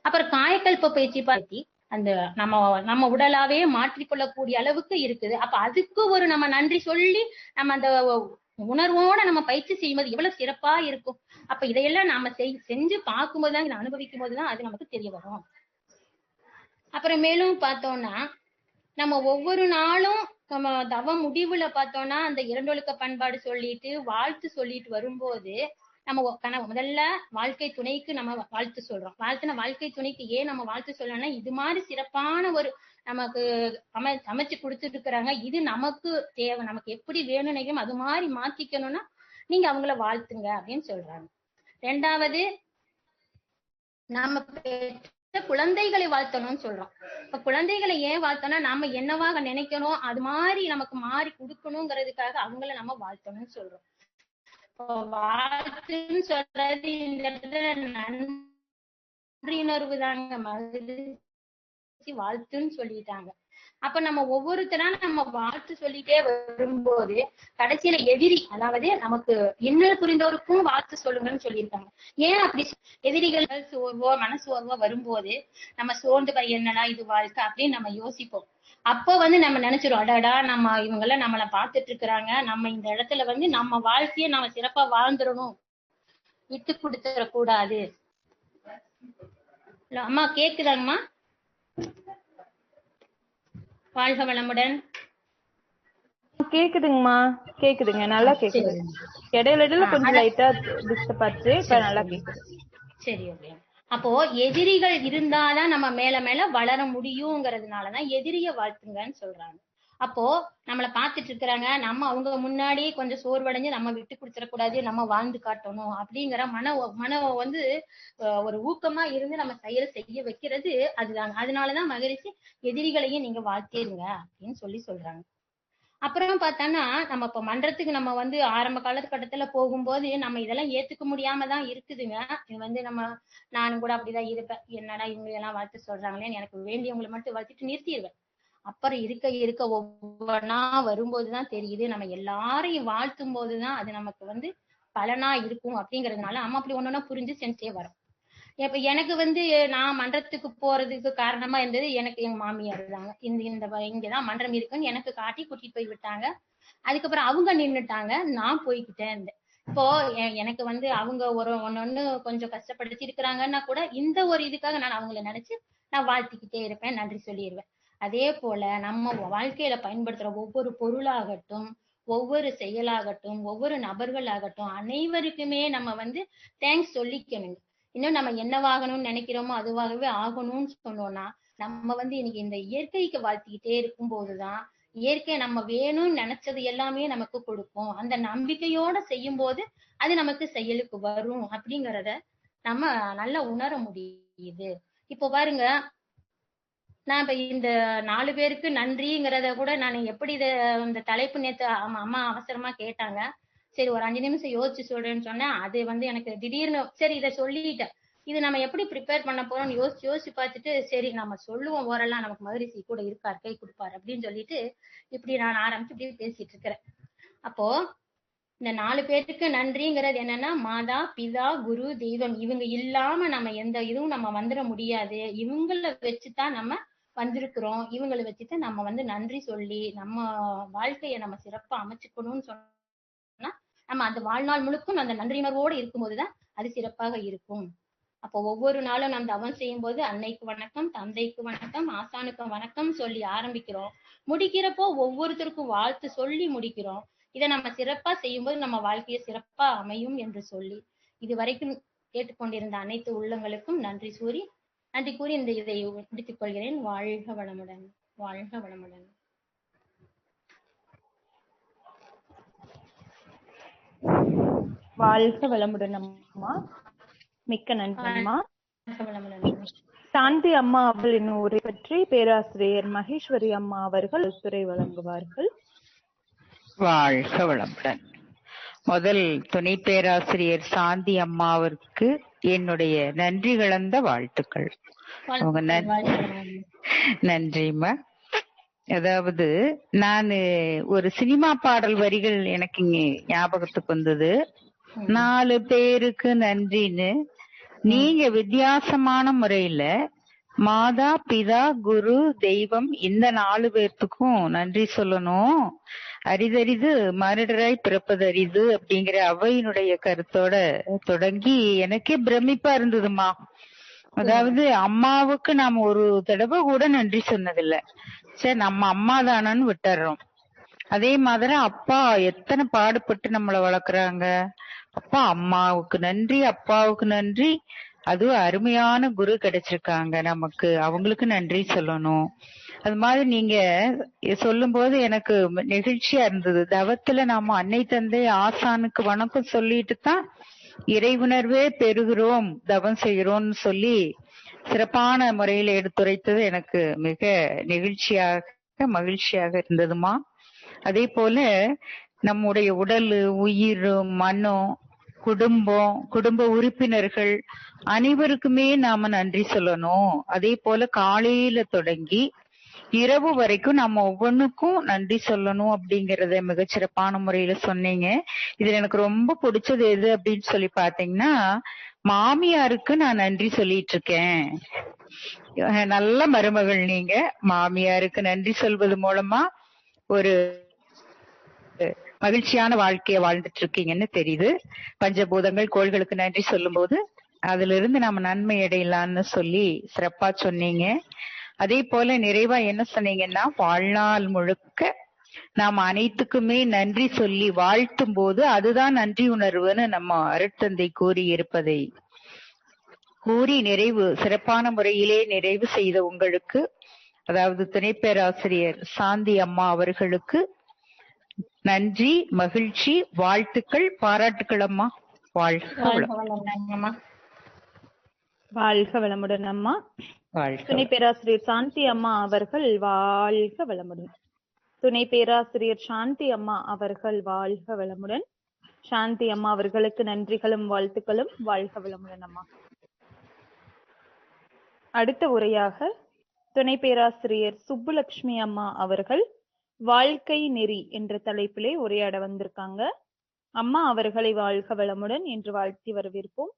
அப்புறம் காயக்கல்ப பயிற்சி பத்தி அந்த நம்ம உடலாவே மாற்றிக்கொள்ளக்கூடிய அளவுக்கு இருக்குது. அப்ப அதுக்கு ஒரு நம்ம நன்றி சொல்லி நம்ம அந்த உணர்வோட நம்ம பயிற்சி செய்யும்போது எவ்வளவு சிறப்பா இருக்கும். அப்ப இதையெல்லாம் நாம செஞ்சு பார்க்கும்போதுதான், இதை அனுபவிக்கும் போதுதான் அது நமக்கு தெரிய வரும். அப்புறம் மேலும் பார்த்தோம்னா நம்ம ஒவ்வொரு நாளும் நம்ம தவம் முடிவுல பார்த்தோம்னா அந்த இரண்டொழுக்க பண்பாடு சொல்லிட்டு வாழ்த்து சொல்லிட்டு வரும்போது நம்ம முதல்ல வாழ்க்கை துணைக்கு நம்ம வாழ்த்து சொல்றோம். வாழ்க்கை துணைக்கு ஏன் நம்ம வாழ்த்து சொல்லணும்னா இது மாதிரி சிறப்பான ஒரு நமக்கு அமைச்சு கொடுத்துட்டு இருக்கிறாங்க, இது நமக்கு தேவை, நமக்கு எப்படி வேணும்னு அது மாதிரி மாத்திக்கணும்னா நீங்க அவங்கள வாழ்த்துங்க அப்படின்னு சொல்றாங்க. ரெண்டாவது நம்ம குழந்தைகளை வாழ்த்தணும்னு சொல்றோம். இப்ப குழந்தைகளை ஏன் வாழ்த்தோம்னா நம்ம என்னவாக நினைக்கணும் அது மாதிரி நமக்கு மாறி கொடுக்கணுங்கிறதுக்காக அவங்கள நம்ம வாழ்த்தணும்னு சொல்றோம். வாழ்த்துன்னு சொல்றது இந்த இடத்துல நன்றியுணர்வு தாங்க, மகிழ்ச்சி வாழ்த்துன்னு சொல்லிட்டாங்க. அப்ப நம்ம ஒவ்வொருத்தரா நம்ம வாழ்த்து சொல்லிட்டே வரும்போது கடைசியில எதிரி, அதாவது நமக்கு இன்னல் புரிந்தோருக்கும் வாழ்த்து சொல்லுங்கன்னு சொல்லியிருக்காங்க. ஏன் அப்படி எதிரிகள் சோர்வோ மனசோர்வோ வரும்போது நம்ம சோர்ந்து என்னடா இது வாழ்க்கை அப்படின்னு நம்ம யோசிப்போம். அப்போ நம்ம நினைச்சிரும், அடாடா நம்ம இவங்கள நம்மளை பார்த்துட்டு இருக்கிறாங்க, நம்ம இந்த இடத்துல நம்ம வாழ்க்கைய நம்ம சிறப்பா வாழ்ந்துடணும், விட்டு கொடுத்துட கூடாது. அம்மா கேக்குதாங்கம்மா? வாழ்க வளமுடன். கேக்குதுங்கம்மா, கேக்குதுங்க, நல்லா கேக்குது. இடையில கொஞ்சம் லைட்டா டிஸ்டர்ப் ஆச்சு, இப்ப நல்லா கேக்குது. சரி, ஓகே. அப்போ எதிரிகள் இருந்தாதான் நம்ம மேல மேல வளர முடியுங்கிறதுனாலதான் எதிரிய வாழ்த்துங்கன்னு சொல்றாங்க. அப்போ நம்மளை பார்த்துட்டு இருக்கிறாங்க, நம்ம அவங்க முன்னாடி கொஞ்சம் சோர்வடைஞ்சு நம்ம விட்டு கொடுத்துடக்கூடாது, நம்ம வாழ்ந்து காட்டணும் அப்படிங்கிற மன ஒரு ஊக்கமா இருந்து நம்ம செய்ய வைக்கிறது அதுதாங்க. அதனாலதான் மகிழ்ச்சி எதிரிகளையும் நீங்க வாழ்த்திருங்க அப்படின்னு சொல்றாங்க. அப்புறம் பார்த்தோம்னா நம்ம இப்ப மன்றத்துக்கு நம்ம ஆரம்ப காலகட்டத்துல போகும்போது நம்ம இதெல்லாம் ஏத்துக்க முடியாம தான் இருக்குதுங்க. இது நானும் கூட அப்படிதான் இருப்பேன், என்னடா இவங்க எல்லாம் வாழ்த்து சொல்றாங்களேன்னு எனக்கு வேண்டியவங்களை மட்டும் வாழ்த்திட்டு நிறுத்திடுவேன். அப்புறம் இருக்க ஒவ்வொன்னா வரும்போதுதான் தெரியுது நம்ம எல்லாரையும் வாழ்த்தும் போதுதான் அது நமக்கு பலனா இருக்கும் அப்படிங்கறதுனால நம்ம அப்படி ஒன்னொன்னா புரிஞ்சு செஞ்சே வரோம். இப்ப எனக்கு நான் மன்றத்துக்கு போறதுக்கு காரணமா இருந்தது எனக்கு எங்க மாமியார் தாங்க. இங்கதான் மன்றம் இருக்குன்னு எனக்கு காட்டி கூட்டிட்டு போய் விட்டாங்க. அதுக்கப்புறம் அவங்க நின்னுட்டாங்க, நான் போய்கிட்டே இருந்தேன். இப்போ எனக்கு அவங்க ஒன்னொன்னு கொஞ்சம் கஷ்டப்படுத்தி இருக்கிறாங்கன்னா கூட இந்த ஒரு இதுக்காக நான் அவங்கள நினைச்சு நான் வாழ்த்திக்கிட்டே இருப்பேன், நன்றி சொல்லிடுவேன். அதே போல நம்ம வாழ்க்கையில பயன்படுத்துற ஒவ்வொரு பொருளாகட்டும், ஒவ்வொரு செயலாகட்டும், ஒவ்வொரு நபர்களாகட்டும், அனைவருக்குமே நம்ம தேங்க்ஸ் சொல்லிக்கணுங்க. இன்னும் நம்ம என்னவாகணும்னு நினைக்கிறோமோ அதுவாகவே ஆகணும்னு சொன்னோம்னா நம்ம இன்னைக்கு இந்த இயற்கைக்கு வாழ்த்திக்கிட்டே இருக்கும் போதுதான் இயற்கை நம்ம வேணும்னு நினைச்சது எல்லாமே நமக்கு கொடுக்கும். அந்த நம்பிக்கையோட செய்யும் போது அது நமக்கு செயலுக்கு வரும் அப்படிங்கறத நம்ம நல்லா உணர முடியுது. இப்போ பாருங்க, நான் இப்ப இந்த 4 பேருக்கு நன்றிங்கிறத கூட நான் எப்படி இந்த தலைப்பு நேத்து அம்மா அவசரமா கேட்டாங்க, சரி ஒரு 5 நிமிஷம் யோசிச்சு சொல்றேன்னு சொன்னேன். அது எனக்கு திடீர்னு சரி இதை சொல்லிட்டேன், இது நம்ம எப்படி ப்ரிப்பேர் பண்ண போறோம்னு யோசிச்சு பார்த்துட்டு சரி நம்ம சொல்லுவோம், ஓரெல்லாம் நமக்கு மகிழ்ச்சி கூட இருக்கார், கை கொடுப்பாரு அப்படின்னு சொல்லிட்டு இப்படி நான் ஆரம்பிச்சு இப்படி பேசிட்டு இருக்கிறேன். அப்போ இந்த 4 பேருக்கு நன்றிங்கிறது என்னன்னா மாதா, பிதா, குரு, தெய்வம், இவங்க இல்லாம நம்ம எந்த இதுவும் நம்ம வந்துட முடியாது. இவங்கள வச்சுதான் நம்ம வந்திருக்கிறோம். இவங்களை வச்சுட்டு நம்ம நன்றி சொல்லி நம்ம வாழ்க்கைய நம்ம சிறப்பா அமைச்சுக்கணும்னு சொன்னா நம்ம அந்த வாழ்நாள் முழுக்கும் அந்த நன்றியுணர்வோடு இருக்கும்போதுதான் அது சிறப்பாக இருக்கும். அப்போ ஒவ்வொரு நாளும் நம்ம தவம் செய்யும் போது அன்னைக்கு வணக்கம், தந்தைக்கு வணக்கம், ஆசானுக்கு வணக்கம் சொல்லி ஆரம்பிக்கிறோம். முடிக்கிறப்போ ஒவ்வொருத்தருக்கும் வாழ்த்து சொல்லி முடிக்கிறோம். இதை நம்ம சிறப்பா செய்யும்போது நம்ம வாழ்க்கையை சிறப்பா அமையும் என்று சொல்லி இதுவரைக்கும் கேட்டுக்கொண்டிருந்த அனைத்து உள்ளங்களுக்கும் நன்றி கூறி நன்றி கூறி இதை முடித்துக் கொள்கிறேன். வாழ்க வளமுடன். வாழ்க வளமுடன். வாழ்க வளமுடன் அம்மா. மிக்க நன்றி அம்மா. வாழ்க வளமுடன். சாந்தி அம்மா அவர்கள் என்னும் உரை பற்றி பேராசிரியர் மகேஸ்வரி அம்மா அவர்கள் துறை வழங்குவார்கள். வாழ்க வளமுடன். முதல் துணை பேராசிரியர் சாந்தி அம்மாவிற்கு என்னுடைய நன்றி கலந்த வாழ்த்துக்கள். நன்றிம்மா. அதாவது நான் ஒரு சினிமா பாடல் வரிகள் எனக்கு இங்க ஞாபகத்துக்கு வந்தது. 4 பேருக்கு நன்றின்னு. நீங்க வித்தியாசமான முறையில மாதா பிதா குரு தெய்வம் இந்த 4 பேர்த்துக்கும் நன்றி சொல்லணும். அரிதரிது மனிதராய் பிறப்பது அரிது அப்படிங்கிற அவையினுடைய கருத்தோட தொடங்கி எனக்கே பிரமிப்பா இருந்ததுமா. அதாவது அம்மாவுக்கு நாம ஒரு தடவை கூட நன்றி சொன்னதில்ல. சரி நம்ம அம்மா தானன்னு விட்டுறோம். அதே மாதிரி அப்பா எத்தனை பாடுபட்டு நம்மளை வளர்க்குறாங்க. அப்பா அம்மாவுக்கு நன்றி, அப்பாவுக்கு நன்றி. அதுவும் அருமையான குரு கிடைச்சிருக்காங்க நமக்கு, அவங்களுக்கு நன்றி சொல்லணும். அது மாதிரி நீங்க சொல்லும் போது எனக்கு நெகிழ்ச்சியா இருந்தது. தவத்துல நாம அன்னை தந்தை ஆசானுக்கு வணக்கம் சொல்லிட்டு தான் இறைவுணர்வே பெறுகிறோம், தவம் செய்கிறோம்னு சொல்லி சிறப்பான முறையில எடுத்துரைத்தது எனக்கு மிக நெகிழ்ச்சியாக மகிழ்ச்சியாக இருந்ததுமா. அதே போல நம்முடைய உடல், உயிர், மனம், குடும்பம், குடும்ப உறுப்பினர்கள் அனைவருக்குமே நாம நன்றி சொல்லணும். அதே போல காலையில தொடங்கி இரவு வரைக்கும் நம்ம ஒவ்வொன்றுக்கும் நன்றி சொல்லணும் அப்படிங்கறத மிகச்சிறப்பான முறையில சொன்னீங்க. இதுல எனக்கு ரொம்ப பிடிச்சது எது அப்படின்னு சொல்லி பாத்தீங்கன்னா, மாமியாருக்கு நான் நன்றி சொல்லிட்டு இருக்கேன். நல்ல மருமகள் நீங்க. மாமியாருக்கு நன்றி சொல்வது மூலமா ஒரு மகிழ்ச்சியான வாழ்க்கைய வாழ்ந்துட்டு இருக்கீங்கன்னு தெரியுது. பஞ்சபூதங்கள் கோள்களுக்கு நன்றி சொல்லும் போது அதுல இருந்து நம்ம நன்மை அடையலான்னு சொல்லி சிறப்பா சொன்னீங்க. அதே போல நிறைவா என்ன சொன்னீங்கன்னா, வாழ்நாள் முழுக்க நாம அனைத்துக்குமே நன்றி சொல்லி வாழ்த்தும் போது அதுதான் நன்றி உணர்வுன்னு நம்ம அருட்தந்தை கூறி இருப்பதை கூறி சிறப்பான முறையிலே நிறைவு செய்த உங்களுக்கு, அதாவது துணை பேராசிரியர் சாந்தி அம்மா அவர்களுக்கு நன்றி, மகிழ்ச்சி, வாழ்த்துக்கள், பாராட்டுக்கள் அம்மா. வாழ்க வளமுடன் அம்மா. துணை பேராசிரியர் சாந்தி அம்மா அவர்கள் வாழ்க வளமுடன். துணை பேராசிரியர் சாந்தி அம்மா அவர்கள் வாழ்க வளமுடன். சாந்தி அம்மா அவர்களுக்கு நன்றிகளும் வாழ்த்துக்களும். வாழ்க வளமுடன் அம்மா. அடுத்த உரையாக துணை பேராசிரியர் சுப்புலட்சுமி அம்மா அவர்கள் வாழ்க்கை நெறி என்ற தலைப்பிலே உரையாட வந்திருக்காங்க. அம்மா அவர்களை வாழ்க வளமுடன் என்று வாழ்த்தி வரவேற்போம்.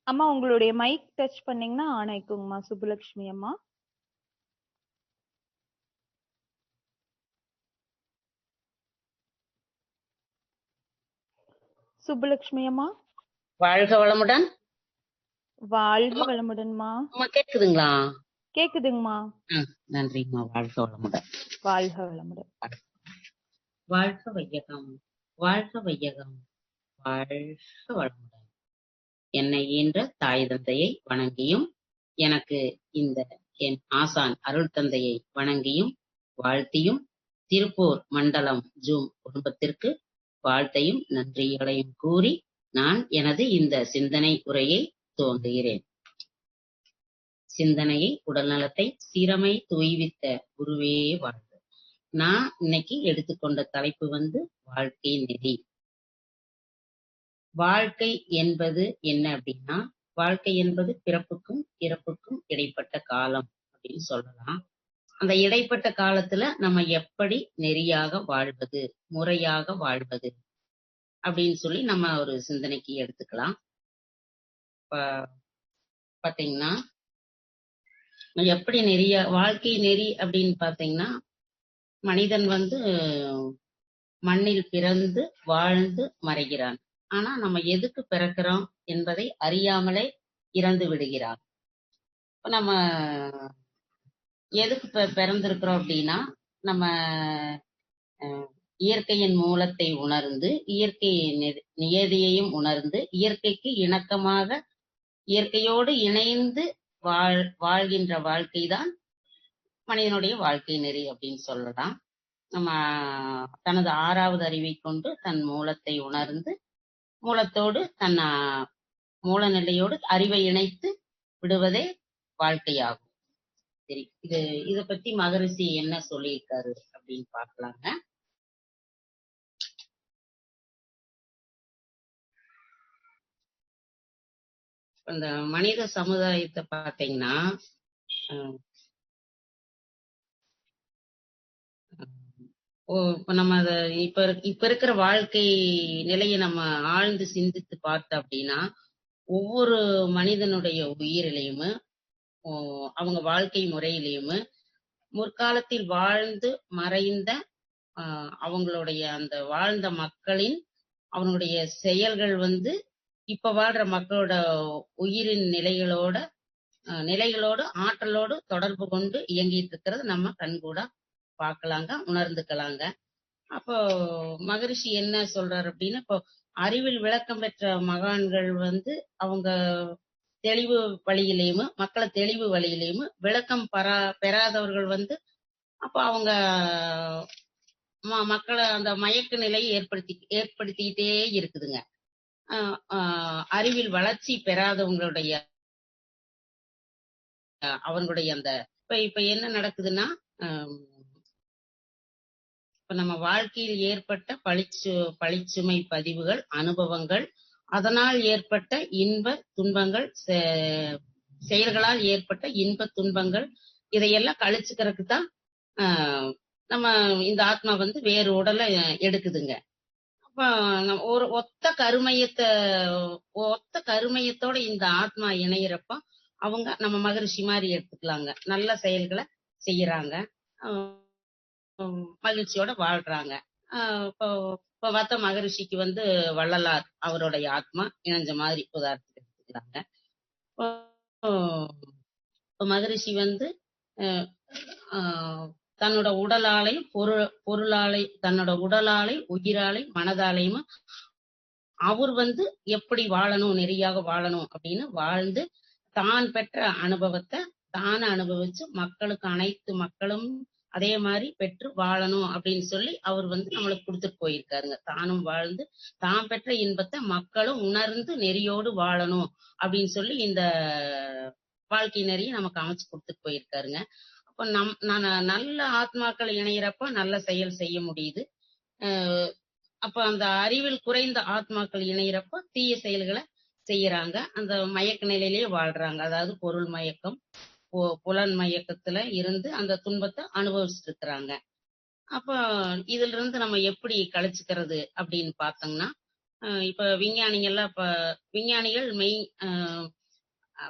அம்மா உங்களுடைய மைக் டச் பண்ணீங்கன்னா ஆன் ஆயிக்குங்கம்மா. சுப்புலட்சுமி அம்மா. சுப்புலட்சுமி அம்மா. வாழ்க வளமுடன். வாழ்க வளமுடன்மா. கேக்குதுங்களா? கேக்குதுங்கம்மா. நன்றிங்கம்மா. வாழ்க வளமுடன். வாழ்க வளமுடன். வாழ்க வையகம், வாழ்க வையகம், வாழ்க வளமுடன். என்னை ஈன்ற தாய் தந்தையை வணங்கியும், எனக்கு இந்த என் ஆசான் அருள் தந்தையை வணங்கியும் வாழ்த்தியும், திருப்பூர் மண்டலம் ஜூம் குடும்பத்திற்கு வாழ்த்தையும் நன்றிகளையும் கூறி நான் எனது இந்த சிந்தனை உரையை துவங்குகிறேன். சிந்தனையை, உடல் நலத்தை சீரமை தூய்வித்த குருவே வாழ்க. நான் இன்னைக்கு எடுத்துக்கொண்ட தலைப்பு வாழ்க்கை நெறி. வாழ்க்கை என்பது என்ன அப்படின்னா, வாழ்க்கை என்பது பிறப்புக்கும் இறப்புக்கும் இடைப்பட்ட காலம் அப்படின்னு சொல்லலாம். அந்த இடைப்பட்ட காலத்துல நம்ம எப்படி நெறியாக வாழ்வது, முறையாக வாழ்வது அப்படின்னு சொல்லி நம்ம ஒரு சிந்தனைக்கு எடுத்துக்கலாம். பாத்தீங்கன்னா, எப்படி வாழ்க்கை நெறி அப்படின்னு பாத்தீங்கன்னா, மனிதன் மண்ணில் பிறந்து வாழ்ந்து மறைகிறான். ஆனா நம்ம எதுக்கு பிறக்கிறோம் என்பதை அறியாமலே இறந்து விடுகிறான். நம்ம எதுக்கு பிறந்திருக்கிறோம் அப்படின்னா, நம்ம இயற்கையின் மூலத்தை உணர்ந்து, இயற்கை நியதியையும் உணர்ந்து, இயற்கைக்கு இணக்கமாக இயற்கையோடு இணைந்து வாழ்கின்ற வாழ்க்கைதான் மனிதனுடைய வாழ்க்கை நெறி அப்படின்னு சொல்லலாம். நம்ம தனது 6வது அறிவை கொண்டு தன் மூலத்தை உணர்ந்து மூலத்தோடு தன் மூல நிலையோடு அறிவை இணைத்து விடுவதே வாழ்க்கையாகும். சரி, இத பத்தி மகரிஷி என்ன சொல்லியிருக்காரு அப்படின்னு பார்க்கலாங்க. இந்த மனித சமுதாயத்தை பார்த்தீங்கன்னா இப்ப நம்ம இப்ப இருக்கிற வாழ்க்கை நிலையை நம்ம ஆழ்ந்து சிந்தித்து பார்த்தோம் அப்படின்னா, ஒவ்வொரு மனிதனுடைய உயிரிலையும் அவங்க வாழ்க்கை முறையிலையும் முற்காலத்தில் வாழ்ந்து மறைந்த அவங்களுடைய அந்த வாழ்ந்த மக்களின் அவங்களுடைய செயல்கள் இப்ப வாழ்ற மக்களோட உயிரின் நிலைகளோடு ஆற்றலோடு தொடர்பு கொண்டு இயங்கிட்டு இருக்கிறது நம்ம கண்கூடா பார்க்கலாங்க, உணர்ந்துக்கலாங்க. அப்போ மகரிஷி என்ன சொல்றாரு அப்படின்னா, இப்போ அறிவில் விளக்கம் பெற்ற மகான்கள் அவங்க தெளிவு வழியிலையும் மக்களை தெளிவு வழியிலையும் விளக்கம் பெறாதவர்கள் அப்போ அவங்க மக்களை அந்த மயக்க நிலையை ஏற்படுத்திக்கிட்டே இருக்குதுங்க. அறிவில் வளர்ச்சி பெறாதவங்களுடைய அவங்களுடைய அந்த இப்ப என்ன நடக்குதுன்னா, இப்ப நம்ம வாழ்க்கையில் ஏற்பட்ட பழிச்சுமை பதிவுகள், அனுபவங்கள், அதனால் ஏற்பட்ட இன்ப துன்பங்கள், செயல்களால் ஏற்பட்ட இன்ப துன்பங்கள், இதையெல்லாம் கழிச்சுக்கிறதுக்கு தான் நம்ம இந்த ஆத்மா வேறு உடலை எடுக்குதுங்க. அப்ப ஒரு ஒத்த கருமையத்தோட இந்த ஆத்மா இணையிறப்ப அவங்க நம்ம மகரிஷி மாதிரி எடுத்துக்கலாங்க, நல்ல செயல்களை செய்யறாங்க, மகிழ்ச்சியோட வாழ்றாங்க. இப்ப பார்த்த மகரிஷிக்கு வள்ளலார் அவருடைய ஆத்மா இணைஞ்ச மாதிரி உதாரணத்துக்கு எடுத்துக்கிறாங்க. இப்ப மகரிஷி தன்னோட உடலாலையும் பொருளாலை தன்னோட உடலாலை உயிராலை மனதாலையும் அவர் எப்படி வாழணும், நெறியாக வாழணும் அப்படின்னு வாழ்ந்து தான் பெற்ற அனுபவத்தை தானே அனுபவிச்சு மக்களுக்கு அனைத்து மக்களும் அதே மாதிரி பெற்று வாழணும் அப்படின்னு சொல்லி அவர் நம்மளுக்கு கொடுத்துட்டு போயிருக்காருங்க. தானும் வாழ்ந்து தான் பெற்ற இன்பத்தை மக்களும் உணர்ந்து நெறியோடு வாழணும் அப்படின்னு சொல்லி இந்த வாழ்க்கை நெறியை நமக்கு அமைச்சு கொடுத்துட்டு போயிருக்காருங்க. அப்ப நல்ல ஆத்மாக்கள் இணையிறப்ப நல்ல செயல் செய்ய முடியுது. அப்ப அந்த அறிவில் குறைந்த ஆத்மாக்கள் இணையிறப்ப தீய செயல்களை செய்யறாங்க, அந்த மயக்க நிலையிலேயே வாழ்றாங்க. அதாவது பொருள் மயக்கம், புலன் மயக்கத்துல இருந்து அந்த துன்பத்தை அனுபவிச்சுட்டு இருக்கிறாங்க. அப்ப இதுல இருந்து நம்ம எப்படி கழிச்சுக்கிறது அப்படின்னு பார்த்தோம்னா, இப்ப விஞ்ஞானிகள்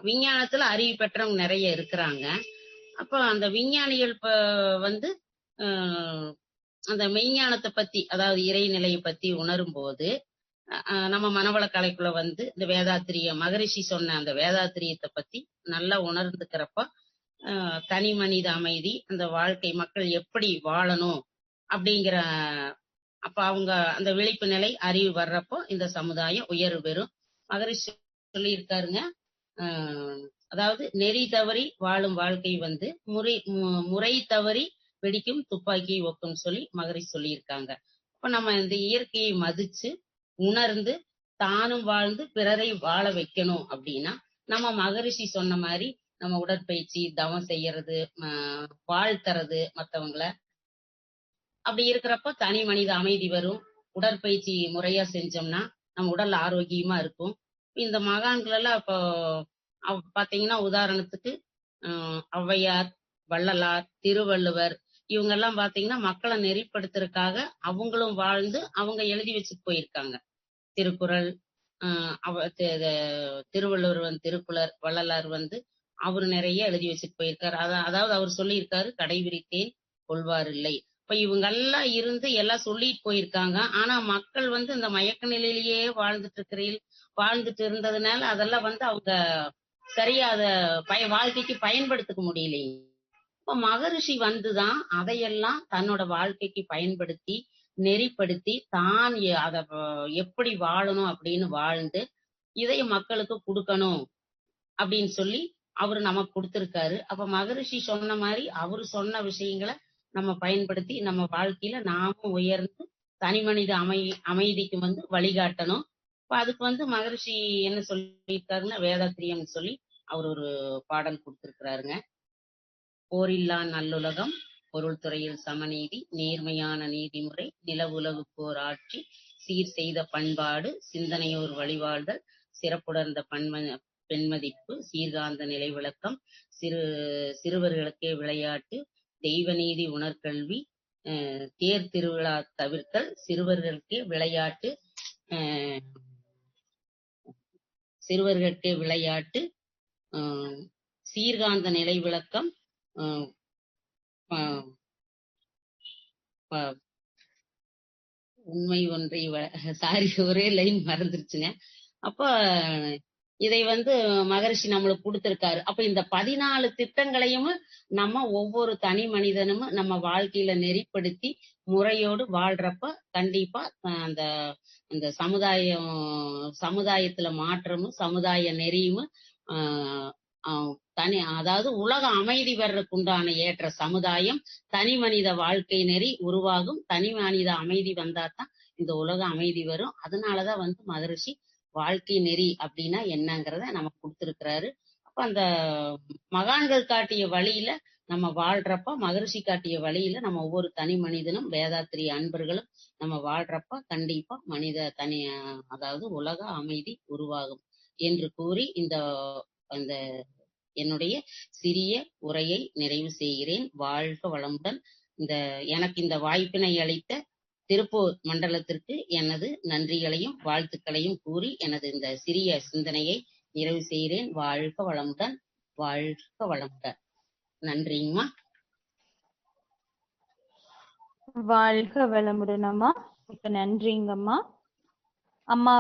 விஞ்ஞானத்துல அறிவு பெற்றவங்க நிறைய இருக்கிறாங்க. அப்ப அந்த விஞ்ஞானிகள் அந்த மெய்ஞானத்தை பத்தி, அதாவது இறைநிலையை பத்தி உணரும் போது நம்ம மனவள கலைக்குள்ள இந்த வேதாத்திரிய மகரிஷி சொன்ன அந்த வேதாத்திரியத்தை பத்தி நல்லா உணர்ந்துக்கிறப்ப தனி மனித அமைதி, அந்த வாழ்க்கை மக்கள் எப்படி வாழணும் அப்படிங்கிற அப்ப அவங்க அந்த விழிப்பு நிலை அறிவு வர்றப்போ இந்த சமுதாயம் உயர்வு பெறும். மகரிஷி சொல்லியிருக்காருங்க, அதாவது நெறி தவறி வாழும் வாழ்க்கை முறை தவறி வெடிக்கும் துப்பாக்கியை ஒக்கும் சொல்லி மகரிஷி சொல்லியிருக்காங்க. அப்ப நம்ம இந்த இயற்கையை மதிச்சு உணர்ந்து தானும் வாழ்ந்து பிறரை வாழ வைக்கணும் அப்படின்னா நம்ம மகரிஷி சொன்ன மாதிரி நம்ம உடற்பயிற்சி, தவம் செய்யறது, வாழ்த்துறது மற்றவங்களை. அப்படி இருக்கிறப்ப தனி மனித அமைதி வரும். உடற்பயிற்சி முறையா செஞ்சோம்னா நம்ம உடல் ஆரோக்கியமா இருக்கும். இந்த மகான்கள் எல்லாம் இப்போ பாத்தீங்கன்னா உதாரணத்துக்கு ஔவையார், வள்ளலார், திருவள்ளுவர், இவங்க எல்லாம் பாத்தீங்கன்னா மக்களை நெறிப்படுத்துறதுக்காக அவங்களும் வாழ்ந்து அவங்க எழுதி வச்சுட்டு போயிருக்காங்க. திருக்குறள், திருவள்ளுவர் திருக்குறள், வள்ளலார் அவரு நிறைய எழுதி வச்சுட்டு போயிருக்காரு. அதாவது அவர் சொல்லியிருக்காரு, கடைபிடித்தேன் கொள்வார் இல்லை. இப்ப இவங்க எல்லாம் இருந்து எல்லாம் சொல்லிட்டு போயிருக்காங்க. ஆனா மக்கள் இந்த மயக்க நிலையிலேயே வாழ்ந்துட்டு இருந்ததுனால அதெல்லாம் அவங்க சரியா அத வாழ்க்கைக்கு பயன்படுத்திக்க முடியலைங்க. இப்ப மகரிஷி தான் அதையெல்லாம் தன்னோட வாழ்க்கைக்கு பயன்படுத்தி நெறிப்படுத்தி தான் அத எப்படி வாழணும் அப்படின்னு வாழ்ந்து இதை மக்களுக்கு கொடுக்கணும். அப்படின்னு சொல்லி அவரு நமக்கு கொடுத்திருக்காரு. அப்ப மகரிஷி சொன்ன மாதிரி அவரு சொன்ன விஷயங்களை நம்ம பயன்படுத்தி நம்ம வாழ்க்கையில நாமும் உயர்ந்து தனி மனித அமைதிக்கு வழிகாட்டணும். இப்ப அதுக்கு மகரிஷி என்ன சொல்லியிருக்காருன்னா, வேதாத்திரியம் சொல்லி அவர் ஒரு பாடல் கொடுத்திருக்கிறாருங்க. போரில்லா நல்லுலகம், பொருள் துறையில் சமநீதி, நேர்மையான நீதிமுறை, நிலவுலகுப்போர் ஆட்சி, சீர் செய்த பண்பாடு, சிந்தனையோர் வழிவாழ்தல், சிறப்புணர்ந்த பெண்மதிப்பு, சீர்காந்த நிலை விளக்கம், சிறுவர்களுக்கே விளையாட்டு, தெய்வநீதி உணர்கல்வி, தேர் திருவிழா தவிர்த்தல், சிறுவர்களுக்கே விளையாட்டு, சீர்காந்த நிலை விளக்கம், உண்மை ஒன்றை சாரி ஒரே லைன் மறந்துருச்சுங்க. அப்ப இதை மகரிஷி நம்மளுக்கு கொடுத்திருக்காரு. அப்ப இந்த 14 திட்டங்களையும் நம்ம ஒவ்வொரு தனி மனிதனும் நம்ம வாழ்க்கையில நெறிப்படுத்தி முறையோடு வாழ்றப்ப கண்டிப்பா அந்த அந்த சமுதாயத்துல மாற்றமும் சமுதாய நெறியும் அதாவது உலக அமைதி வர்றதுக்கு உண்டான ஏற்ற சமுதாயம், தனி மனித வாழ்க்கை நெறி உருவாகும். தனி மனித அமைதி வந்தாதான் இந்த உலக அமைதி வரும். அதனாலதான் மகரிஷி வாழ்க்கை நெறி அப்படின்னா என்னங்கிறத நமக்கு கொடுத்திருக்கிறாரு. அப்ப அந்த மகான்கள் காட்டிய வழியில நம்ம வாழ்றப்ப, மகரிஷி காட்டிய வழியில நம்ம ஒவ்வொரு தனி மனிதனும் வேதாத்திரிய அன்பர்களும் நம்ம வாழ்றப்ப கண்டிப்பா அதாவது உலக அமைதி உருவாகும் என்று கூறி அந்த என்னுடைய சிறிய உரையை நிறைவு செய்கிறேன். வாழ்க வளமுடன். எனக்கு இந்த வாய்ப்பினை அளித்த திருப்பூர் மண்டலத்திற்கு எனது நன்றிகளையும் வாழ்த்துக்களையும் கூறி எனது இந்த சிறிய சிந்தனையை நிறைவு செய்கிறேன். வாழ்க வளமுடன், வாழ்க வளமுடன். நன்றிங்கம்மா. வாழ்க வளமுடன் அம்மா. மிக்க நன்றிங்கம்மா. அம்மா